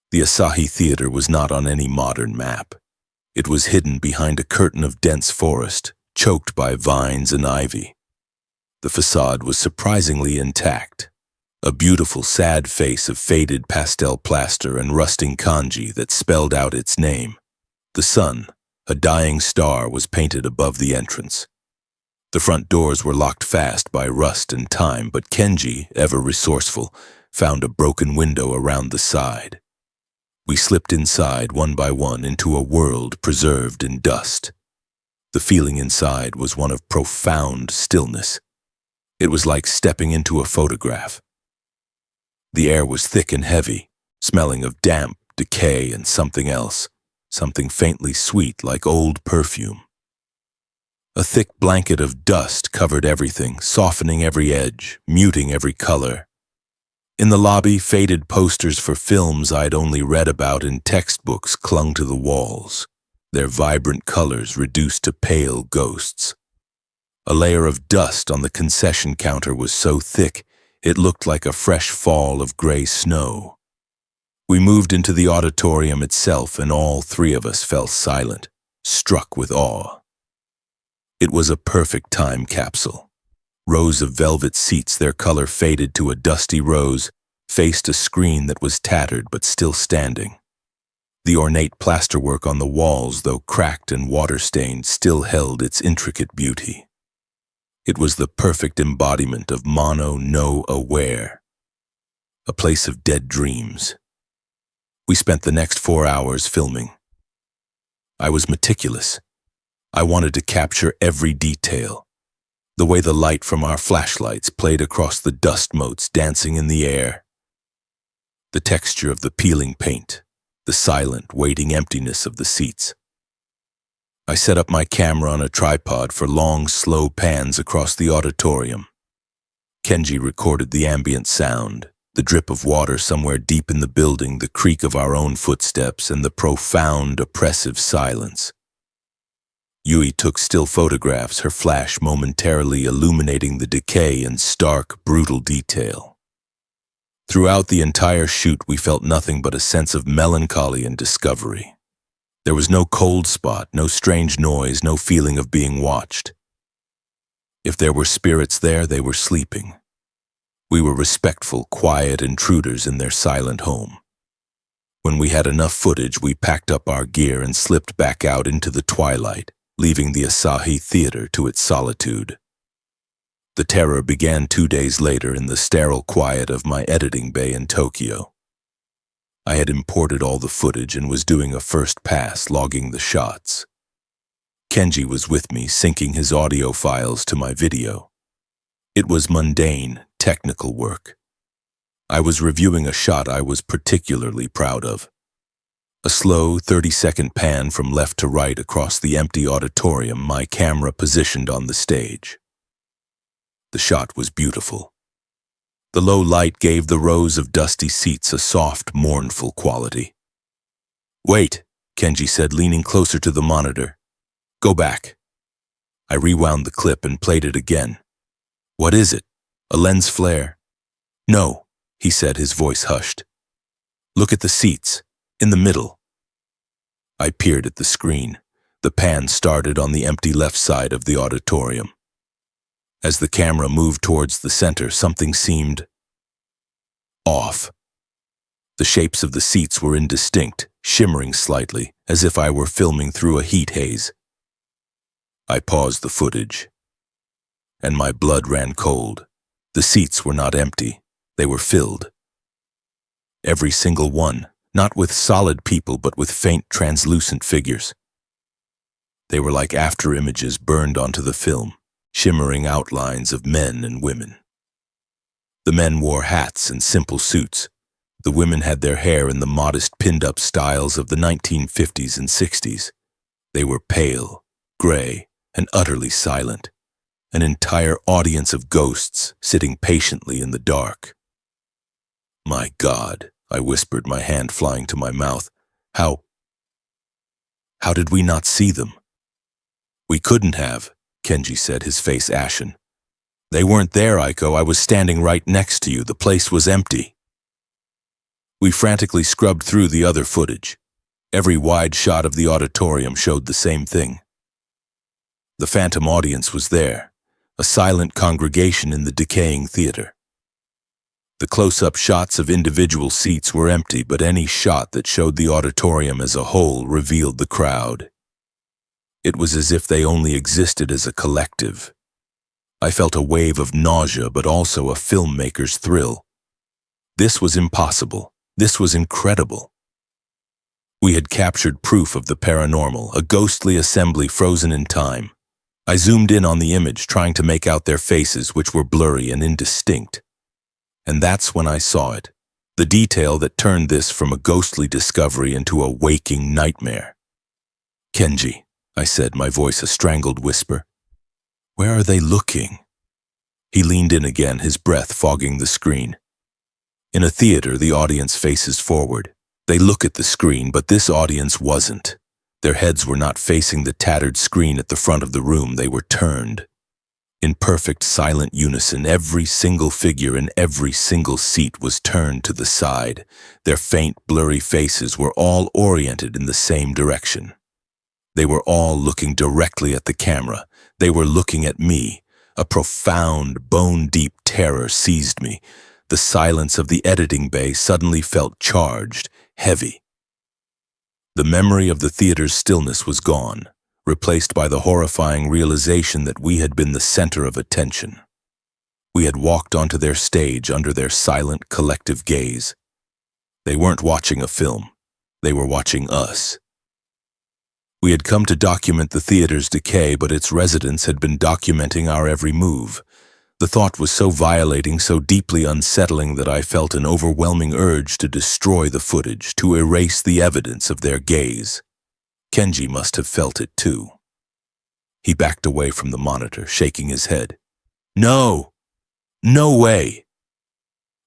The Asahi Theater was not on any modern map. It was hidden behind a curtain of dense forest, choked by vines and ivy. The facade was surprisingly intact. A beautiful, sad face of faded pastel plaster and rusting kanji that spelled out its name. The sun, a dying star, was painted above the entrance. The front doors were locked fast by rust and time, but Kenji, ever resourceful, found a broken window around the side. We slipped inside one by one into a world preserved in dust. The feeling inside was one of profound stillness. It was like stepping into a photograph. The air was thick and heavy, smelling of damp, decay, and something else, something faintly sweet like old perfume. A thick blanket of dust covered everything, softening every edge, muting every color. In the lobby, faded posters for films I'd only read about in textbooks clung to the walls, their vibrant colors reduced to pale ghosts. A layer of dust on the concession counter was so thick it looked like a fresh fall of gray snow. We moved into the auditorium itself, and all three of us fell silent, struck with awe. It was a perfect time capsule. Rows of velvet seats, their color faded to a dusty rose, faced a screen that was tattered but still standing. The ornate plasterwork on the walls, though cracked and water-stained, still held its intricate beauty. It was the perfect embodiment of mono no aware, a place of dead dreams. We spent the next 4 hours filming. I was meticulous. I wanted to capture every detail. The way the light from our flashlights played across the dust motes dancing in the air. The texture of the peeling paint, the silent, waiting emptiness of the seats. I set up my camera on a tripod for long, slow pans across the auditorium. Kenji recorded the ambient sound, the drip of water somewhere deep in the building, the creak of our own footsteps, and the profound, oppressive silence. Yui took still photographs, her flash momentarily illuminating the decay in stark, brutal detail. Throughout the entire shoot, we felt nothing but a sense of melancholy and discovery. There was no cold spot, no strange noise, no feeling of being watched. If there were spirits there, they were sleeping. We were respectful, quiet intruders in their silent home. When we had enough footage, we packed up our gear and slipped back out into the twilight, leaving the Asahi Theater to its solitude. The terror began 2 days later in the sterile quiet of my editing bay in Tokyo. I had imported all the footage and was doing a first pass, logging the shots. Kenji was with me, syncing his audio files to my video. It was mundane, technical work. I was reviewing a shot I was particularly proud of. A slow 30-second pan from left to right across the empty auditorium, my camera positioned on the stage. The shot was beautiful. The low light gave the rows of dusty seats a soft, mournful quality. "Wait," Kenji said, leaning closer to the monitor. "Go back." I rewound the clip and played it again. "What is it? A lens flare?" "No," he said, his voice hushed. "Look at the seats, in the middle." I peered at the screen. The pan started on the empty left side of the auditorium. As the camera moved towards the center, something seemed off. The shapes of the seats were indistinct, shimmering slightly, as if I were filming through a heat haze. I paused the footage, and my blood ran cold. The seats were not empty, they were filled. Every single one, not with solid people, but with faint, translucent figures. They were like after-images burned onto the film, shimmering outlines of men and women. The men wore hats and simple suits. The women had their hair in the modest pinned-up styles of the 1950s and 60s. They were pale, gray, and utterly silent. An entire audience of ghosts sitting patiently in the dark. "My God," I whispered, my hand flying to my mouth. How did we not see them?" "We couldn't have," Kenji said, his face ashen. "They weren't there, Aiko. I was standing right next to you. The place was empty." We frantically scrubbed through the other footage. Every wide shot of the auditorium showed the same thing. The phantom audience was there, a silent congregation in the decaying theater. The close-up shots of individual seats were empty, but any shot that showed the auditorium as a whole revealed the crowd. It was as if they only existed as a collective. I felt a wave of nausea, but also a filmmaker's thrill. This was impossible. This was incredible. We had captured proof of the paranormal, a ghostly assembly frozen in time. I zoomed in on the image, trying to make out their faces, which were blurry and indistinct. And that's when I saw it, the detail that turned this from a ghostly discovery into a waking nightmare. "Kenji," I said, my voice a strangled whisper. "Where are they looking?" He leaned in again, his breath fogging the screen. In a theater, the audience faces forward. They look at the screen, but this audience wasn't. Their heads were not facing the tattered screen at the front of the room. They were turned. In perfect silent unison, every single figure in every single seat was turned to the side. Their faint, blurry faces were all oriented in the same direction. They were all looking directly at the camera. They were looking at me. A profound, bone-deep terror seized me. The silence of the editing bay suddenly felt charged, heavy. The memory of the theater's stillness was gone, replaced by the horrifying realization that we had been the center of attention. We had walked onto their stage under their silent, collective gaze. They weren't watching a film. They were watching us. We had come to document the theater's decay, but its residents had been documenting our every move. The thought was so violating, so deeply unsettling that I felt an overwhelming urge to destroy the footage, to erase the evidence of their gaze. Kenji must have felt it too. He backed away from the monitor, shaking his head. No! No way!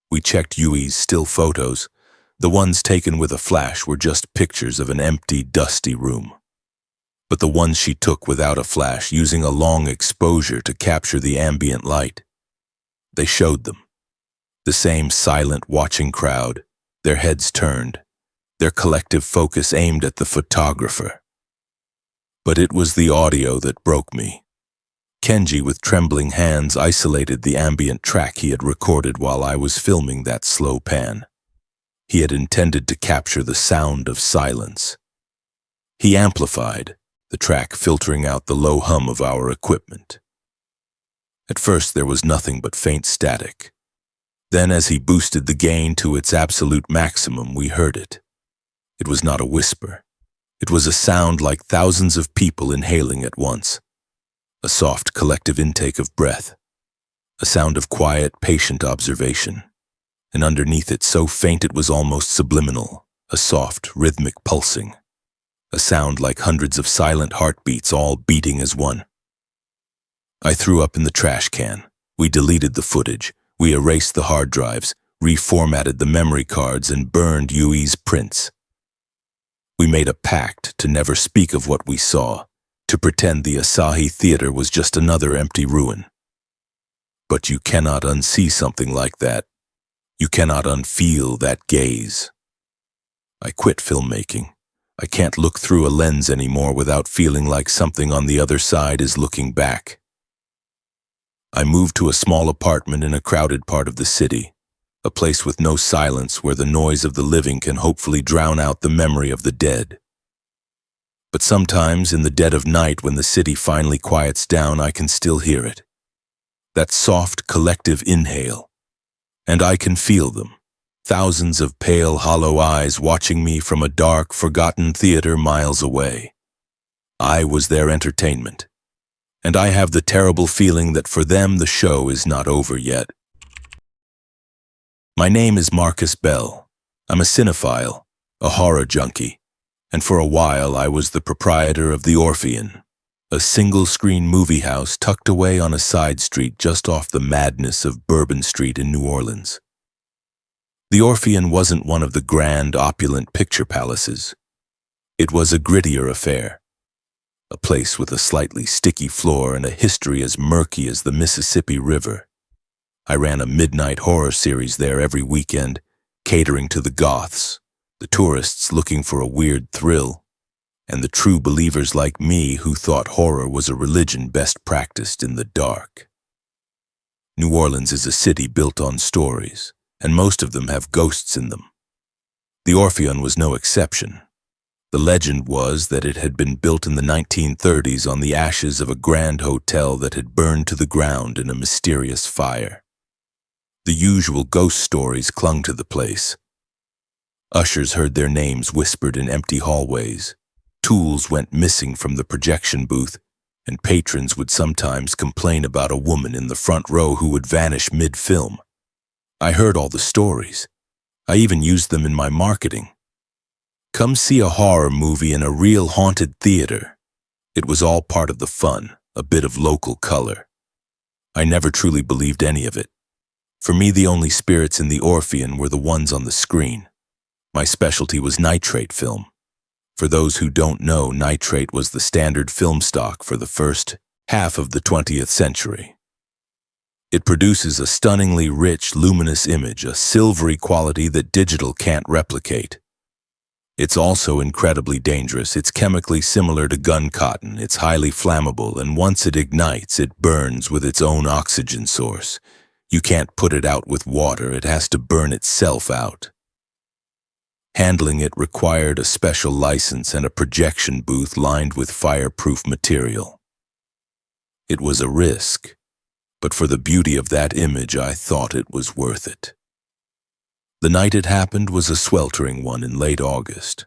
We checked Yui's still photos. The ones taken with a flash were just pictures of an empty, dusty room. But the ones she took without a flash, using a long exposure to capture the ambient light, they showed them. The same silent, watching crowd, their heads turned, their collective focus aimed at the photographer. But it was the audio that broke me. Kenji, with trembling hands, isolated the ambient track he had recorded while I was filming that slow pan. He had intended to capture the sound of silence. He amplified the track, filtering out the low hum of our equipment. At first there was nothing but faint static. Then, as he boosted the gain to its absolute maximum, we heard it. It was not a whisper. It was a sound like thousands of people inhaling at once. A soft, collective intake of breath. A sound of quiet, patient observation. And underneath it, so faint it was almost subliminal, a soft, rhythmic pulsing. A sound like hundreds of silent heartbeats all beating as one. I threw up in the trash can. We deleted the footage. We erased the hard drives, reformatted the memory cards, and burned Yui's prints. We made a pact to never speak of what we saw, to pretend the Asahi Theater was just another empty ruin. But you cannot unsee something like that. You cannot unfeel that gaze. I quit filmmaking. I can't look through a lens anymore without feeling like something on the other side is looking back. I moved to a small apartment in a crowded part of the city, a place with no silence where the noise of the living can hopefully drown out the memory of the dead. But sometimes in the dead of night, when the city finally quiets down, I can still hear it. That soft collective inhale. And I can feel them. Thousands of pale, hollow eyes watching me from a dark, forgotten theater miles away. I was their entertainment. And I have the terrible feeling that for them the show is not over yet. My name is Marcus Bell. I'm a cinephile, a horror junkie, and for a while I was the proprietor of the Orpheon, a single-screen movie house tucked away on a side street just off the madness of Bourbon Street in New Orleans. The Orpheon wasn't one of the grand, opulent picture palaces. It was a grittier affair, a place with a slightly sticky floor and a history as murky as the Mississippi River. I ran a midnight horror series there every weekend, catering to the goths, the tourists looking for a weird thrill, and the true believers like me who thought horror was a religion best practiced in the dark. New Orleans is a city built on stories, and most of them have ghosts in them. The Orpheon was no exception. The legend was that it had been built in the 1930s on the ashes of a grand hotel that had burned to the ground in a mysterious fire. The usual ghost stories clung to the place. Ushers heard their names whispered in empty hallways. Tools went missing from the projection booth, and patrons would sometimes complain about a woman in the front row who would vanish mid-film. I heard all the stories. I even used them in my marketing. Come see a horror movie in a real haunted theater. It was all part of the fun, a bit of local color. I never truly believed any of it. For me, the only spirits in the Orpheon were the ones on the screen. My specialty was nitrate film. For those who don't know, nitrate was the standard film stock for the first half of the 20th century. It produces a stunningly rich, luminous image, a silvery quality that digital can't replicate. It's also incredibly dangerous. It's chemically similar to gun cotton. It's highly flammable, and once it ignites, it burns with its own oxygen source. You can't put it out with water. It has to burn itself out. Handling it required a special license and a projection booth lined with fireproof material. It was a risk, but for the beauty of that image, I thought it was worth it. The night it happened was a sweltering one in late August.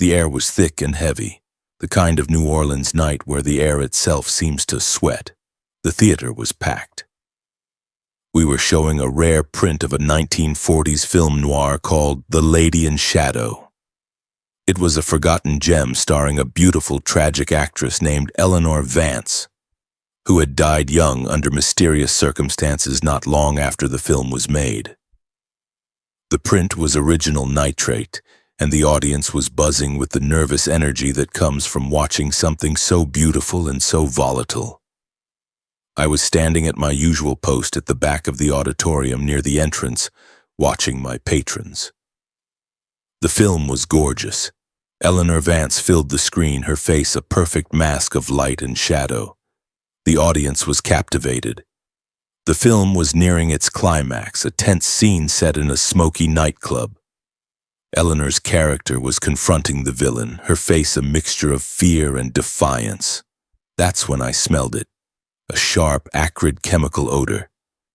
The air was thick and heavy, the kind of New Orleans night where the air itself seems to sweat. The theater was packed. We were showing a rare print of a 1940s film noir called The Lady in Shadow. It was a forgotten gem starring a beautiful, tragic actress named Eleanor Vance, who had died young under mysterious circumstances not long after the film was made. The print was original nitrate, and the audience was buzzing with the nervous energy that comes from watching something so beautiful and so volatile. I was standing at my usual post at the back of the auditorium near the entrance, watching my patrons. The film was gorgeous. Eleanor Vance filled the screen, her face a perfect mask of light and shadow. The audience was captivated. The film was nearing its climax, a tense scene set in a smoky nightclub. Eleanor's character was confronting the villain, her face a mixture of fear and defiance. That's when I smelled it. A sharp, acrid chemical odor.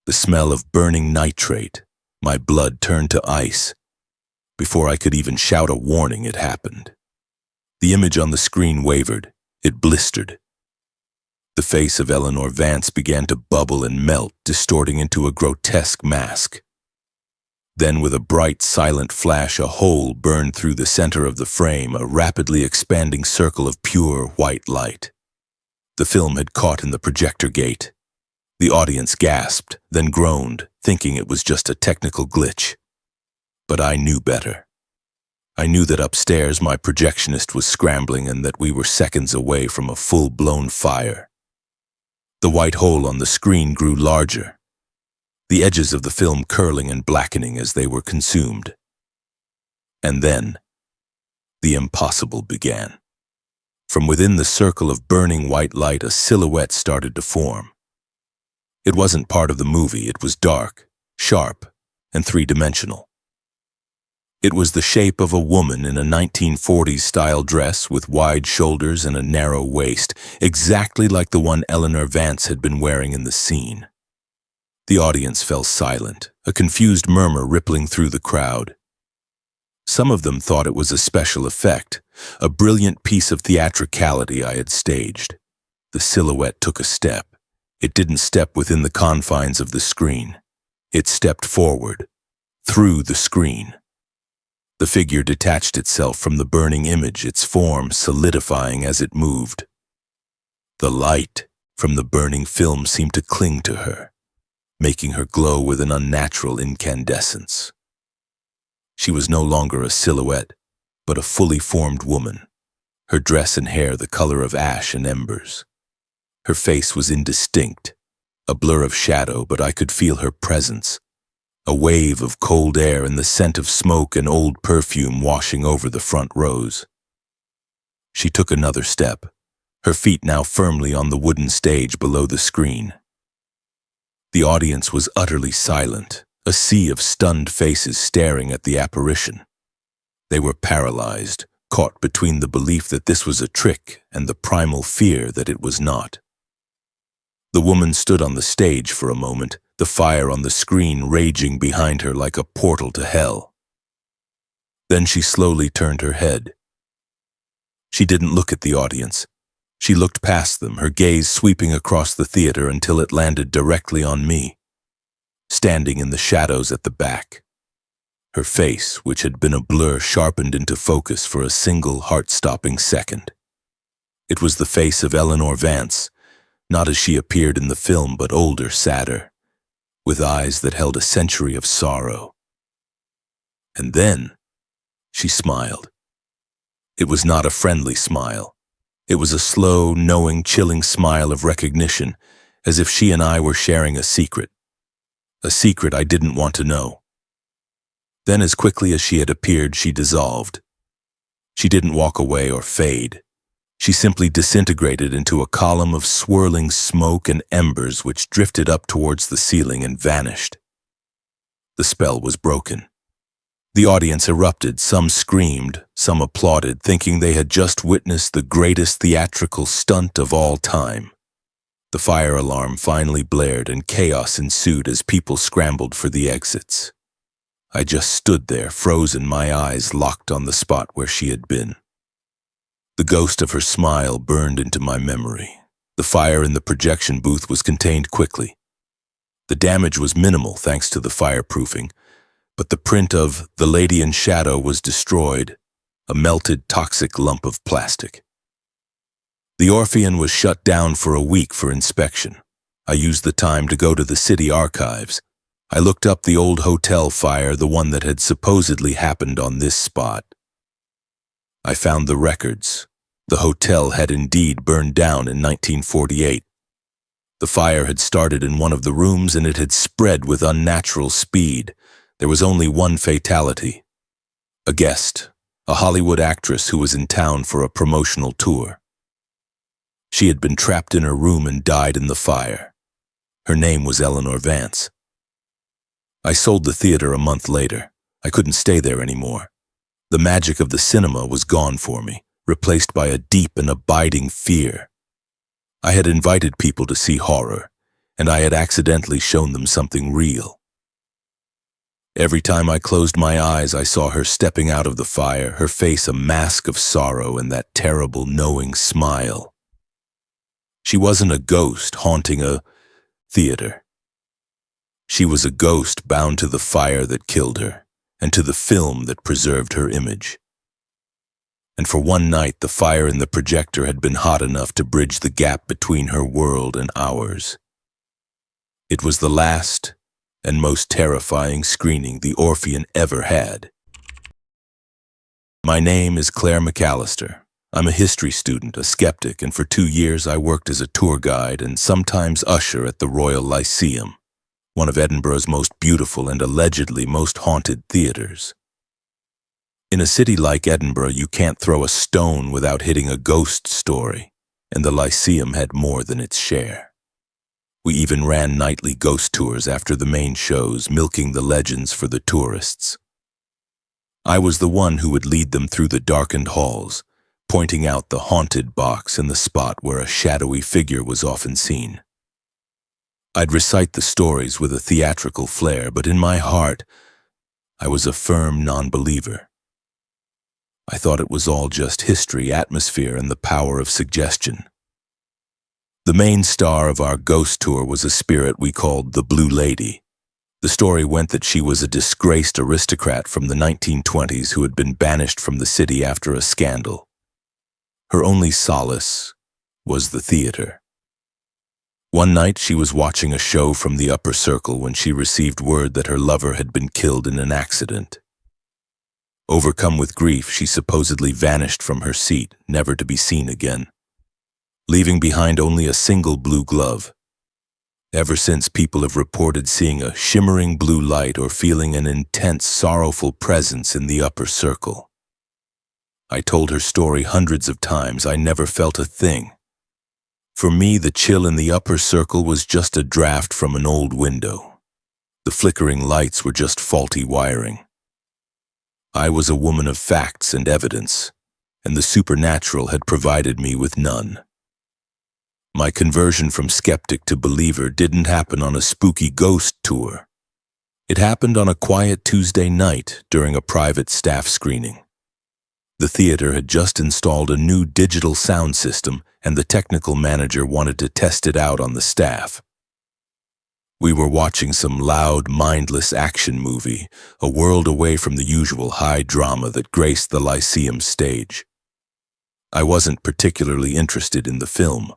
The smell of burning nitrate. My blood turned to ice. Before I could even shout a warning, it happened. The image on the screen wavered. It blistered. The face of Eleanor Vance began to bubble and melt, distorting into a grotesque mask. Then, with a bright, silent flash, a hole burned through the center of the frame, a rapidly expanding circle of pure white light. The film had caught in the projector gate. The audience gasped, then groaned, thinking it was just a technical glitch. But I knew better. I knew that upstairs my projectionist was scrambling and that we were seconds away from a full-blown fire. The white hole on the screen grew larger, the edges of the film curling and blackening as they were consumed. And then, the impossible began. From within the circle of burning white light, a silhouette started to form. It wasn't part of the movie. It was dark, sharp, and three-dimensional. It was the shape of a woman in a 1940s-style dress with wide shoulders and a narrow waist, exactly like the one Eleanor Vance had been wearing in the scene. The audience fell silent, a confused murmur rippling through the crowd. Some of them thought it was a special effect, a brilliant piece of theatricality I had staged. The silhouette took a step. It didn't step within the confines of the screen. It stepped forward, through the screen. The figure detached itself from the burning image, its form solidifying as it moved. The light from the burning film seemed to cling to her, making her glow with an unnatural incandescence. She was no longer a silhouette, but a fully formed woman, her dress and hair the color of ash and embers. Her face was indistinct, a blur of shadow, but I could feel her presence, a wave of cold air and the scent of smoke and old perfume washing over the front rows. She took another step, her feet now firmly on the wooden stage below the screen. The audience was utterly silent, a sea of stunned faces staring at the apparition. They were paralyzed, caught between the belief that this was a trick and the primal fear that it was not. The woman stood on the stage for a moment, the fire on the screen raging behind her like a portal to hell. Then she slowly turned her head. She didn't look at the audience. She looked past them, her gaze sweeping across the theater until it landed directly on me, standing in the shadows at the back. Her face, which had been a blur, sharpened into focus for a single heart-stopping second. It was the face of Eleanor Vance, not as she appeared in the film, but older, sadder, with eyes that held a century of sorrow. And then she smiled. It was not a friendly smile. It was a slow, knowing, chilling smile of recognition, as if she and I were sharing a secret I didn't want to know. Then, as quickly as she had appeared, she dissolved. She didn't walk away or fade. She simply disintegrated into a column of swirling smoke and embers which drifted up towards the ceiling and vanished. The spell was broken. The audience erupted, some screamed, some applauded, thinking they had just witnessed the greatest theatrical stunt of all time. The fire alarm finally blared and chaos ensued as people scrambled for the exits. I just stood there, frozen, my eyes locked on the spot where she had been. The ghost of her smile burned into my memory. The fire in the projection booth was contained quickly. The damage was minimal thanks to the fireproofing, but the print of "The Lady in Shadow" was destroyed, a melted toxic lump of plastic. The Orpheum was shut down for a week for inspection. I used the time to go to the city archives. I looked up the old hotel fire, the one that had supposedly happened on this spot. I found the records. The hotel had indeed burned down in 1948. The fire had started in one of the rooms and it had spread with unnatural speed. There was only one fatality. A guest, a Hollywood actress who was in town for a promotional tour. She had been trapped in her room and died in the fire. Her name was Eleanor Vance. I sold the theater a month later. I couldn't stay there anymore. The magic of the cinema was gone for me, replaced by a deep and abiding fear. I had invited people to see horror, and I had accidentally shown them something real. Every time I closed my eyes, I saw her stepping out of the fire, her face a mask of sorrow and that terrible knowing smile. She wasn't a ghost haunting a theater. She was a ghost bound to the fire that killed her, and to the film that preserved her image. And for one night, the fire in the projector had been hot enough to bridge the gap between her world and ours. It was the last and most terrifying screening the Orpheum ever had. My name is Claire McAllister. I'm a history student, a skeptic, and for 2 years I worked as a tour guide and sometimes usher at the Royal Lyceum, one of Edinburgh's most beautiful and allegedly most haunted theaters. In a city like Edinburgh, you can't throw a stone without hitting a ghost story, and the Lyceum had more than its share. We even ran nightly ghost tours after the main shows, milking the legends for the tourists. I was the one who would lead them through the darkened halls, pointing out the haunted box and the spot where a shadowy figure was often seen. I'd recite the stories with a theatrical flair, but in my heart, I was a firm non-believer. I thought it was all just history, atmosphere, and the power of suggestion. The main star of our ghost tour was a spirit we called the Blue Lady. The story went that she was a disgraced aristocrat from the 1920s who had been banished from the city after a scandal. Her only solace was the theater. One night she was watching a show from the upper circle when she received word that her lover had been killed in an accident. Overcome with grief, she supposedly vanished from her seat, never to be seen again, leaving behind only a single blue glove. Ever since, people have reported seeing a shimmering blue light or feeling an intense, sorrowful presence in the upper circle. I told her story hundreds of times. I never felt a thing. For me, the chill in the upper circle was just a draft from an old window. The flickering lights were just faulty wiring. I was a woman of facts and evidence, and the supernatural had provided me with none. My conversion from skeptic to believer didn't happen on a spooky ghost tour. It happened on a quiet Tuesday night during a private staff screening. The theater had just installed a new digital sound system, and the technical manager wanted to test it out on the staff. We were watching some loud, mindless action movie, a world away from the usual high drama that graced the Lyceum stage. I wasn't particularly interested in the film.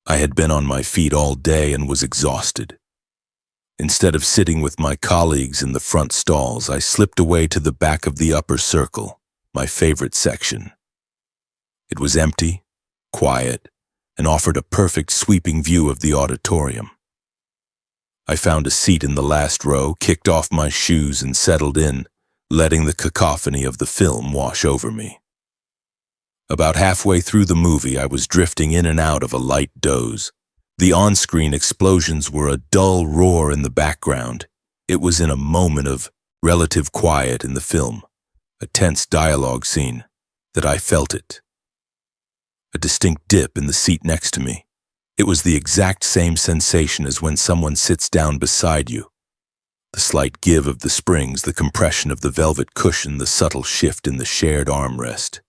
I had been on my feet all day and was exhausted. Instead of sitting with my colleagues in the front stalls, I slipped away to the back of the upper circle, my favorite section. It was empty, quiet, and offered a perfect sweeping view of the auditorium. I found a seat in the last row, kicked off my shoes, and settled in, letting the cacophony of the film wash over me. About halfway through the movie, I was drifting in and out of a light doze. The on-screen explosions were a dull roar in the background. It was in a moment of relative quiet in the film, a tense dialogue scene, that I felt it. A distinct dip in the seat next to me. It was the exact same sensation as when someone sits down beside you. The slight give of the springs, the compression of the velvet cushion, the subtle shift in the shared armrest.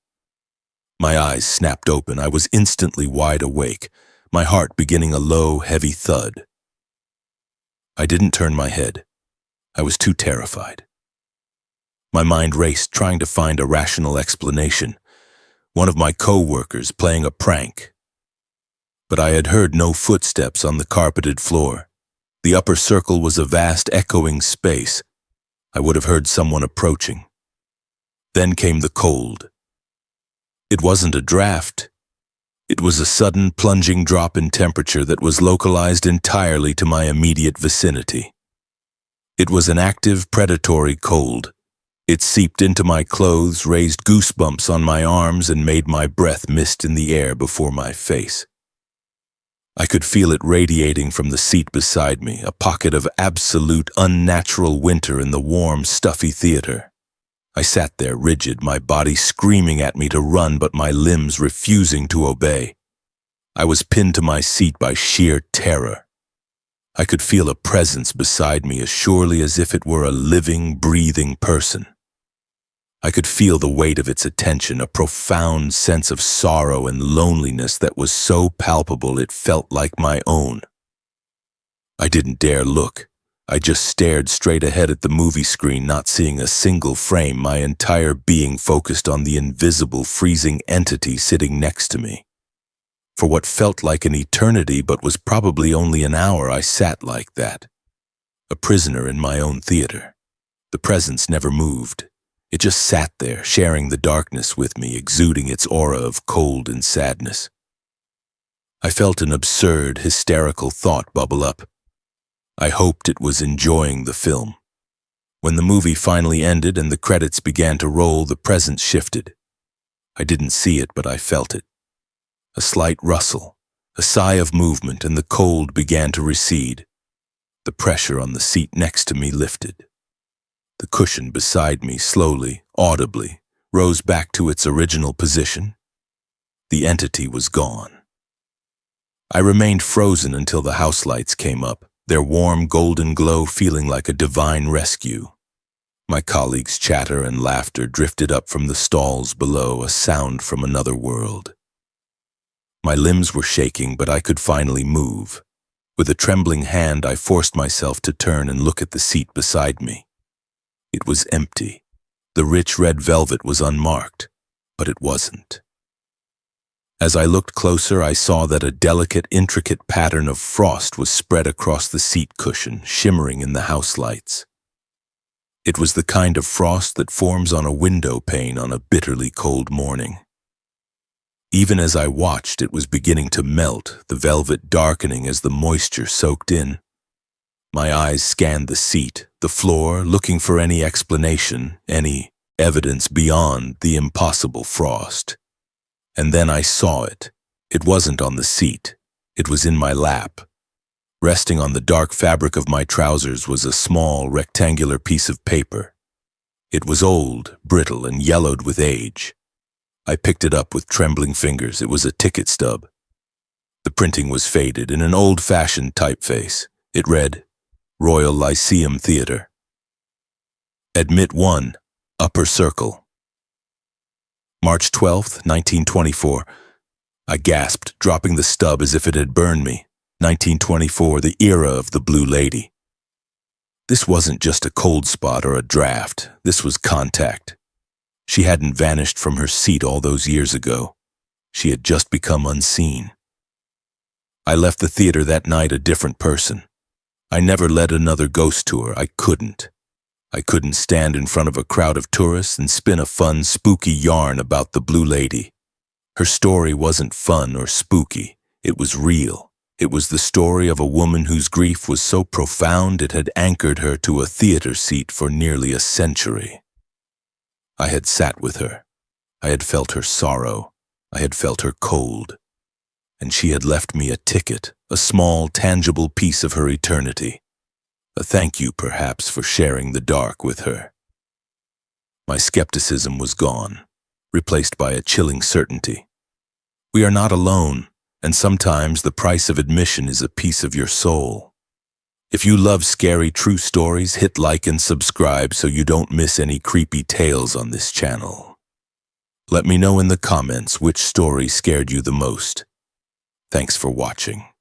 My eyes snapped open. I was instantly wide awake, my heart beginning a low, heavy thud. I didn't turn my head. I was too terrified. My mind raced, trying to find a rational explanation. One of my co-workers playing a prank. But I had heard no footsteps on the carpeted floor. The upper circle was a vast, echoing space. I would have heard someone approaching. Then came the cold. It wasn't a draft. It was a sudden, plunging drop in temperature that was localized entirely to my immediate vicinity. It was an active, predatory cold. It seeped into my clothes, raised goosebumps on my arms, and made my breath mist in the air before my face. I could feel it radiating from the seat beside me, a pocket of absolute, unnatural winter in the warm, stuffy theater. I sat there rigid, my body screaming at me to run, but my limbs refusing to obey. I was pinned to my seat by sheer terror. I could feel a presence beside me as surely as if it were a living, breathing person. I could feel the weight of its attention, a profound sense of sorrow and loneliness that was so palpable it felt like my own. I didn't dare look. I just stared straight ahead at the movie screen, not seeing a single frame, my entire being focused on the invisible, freezing entity sitting next to me. For what felt like an eternity but was probably only an hour, I sat like that, a prisoner in my own theater. The presence never moved. It just sat there, sharing the darkness with me, exuding its aura of cold and sadness. I felt an absurd, hysterical thought bubble up. I hoped it was enjoying the film. When the movie finally ended and the credits began to roll, the presence shifted. I didn't see it, but I felt it. A slight rustle, a sigh of movement, and the cold began to recede. The pressure on the seat next to me lifted. The cushion beside me slowly, audibly, rose back to its original position. The entity was gone. I remained frozen until the house lights came up, their warm golden glow feeling like a divine rescue. My colleagues' chatter and laughter drifted up from the stalls below, a sound from another world. My limbs were shaking, but I could finally move. With a trembling hand, I forced myself to turn and look at the seat beside me. It was empty. The rich red velvet was unmarked, but it wasn't. As I looked closer, I saw that a delicate, intricate pattern of frost was spread across the seat cushion, shimmering in the house lights. It was the kind of frost that forms on a window pane on a bitterly cold morning. Even as I watched, it was beginning to melt, the velvet darkening as the moisture soaked in. My eyes scanned the seat, the floor, looking for any explanation, any evidence beyond the impossible frost. And then I saw it. It wasn't on the seat. It was in my lap. Resting on the dark fabric of my trousers was a small, rectangular piece of paper. It was old, brittle, and yellowed with age. I picked it up with trembling fingers. It was a ticket stub. The printing was faded in an old-fashioned typeface. It read, Royal Lyceum Theatre. Admit 1, Upper Circle. March 12th, 1924. I gasped, dropping the stub as if it had burned me. 1924, the era of the Blue Lady. This wasn't just a cold spot or a draft. This was contact. She hadn't vanished from her seat all those years ago. She had just become unseen. I left the theater that night a different person. I never led another ghost tour. I couldn't. I couldn't stand in front of a crowd of tourists and spin a fun, spooky yarn about the Blue Lady. Her story wasn't fun or spooky. It was real. It was the story of a woman whose grief was so profound it had anchored her to a theater seat for nearly a century. I had sat with her. I had felt her sorrow. I had felt her cold. And she had left me a ticket, a small, tangible piece of her eternity. A thank you, perhaps, for sharing the dark with her. My skepticism was gone, replaced by a chilling certainty. We are not alone, and sometimes the price of admission is a piece of your soul. If you love scary true stories, hit like and subscribe so you don't miss any creepy tales on this channel. Let me know in the comments which story scared you the most. Thanks for watching.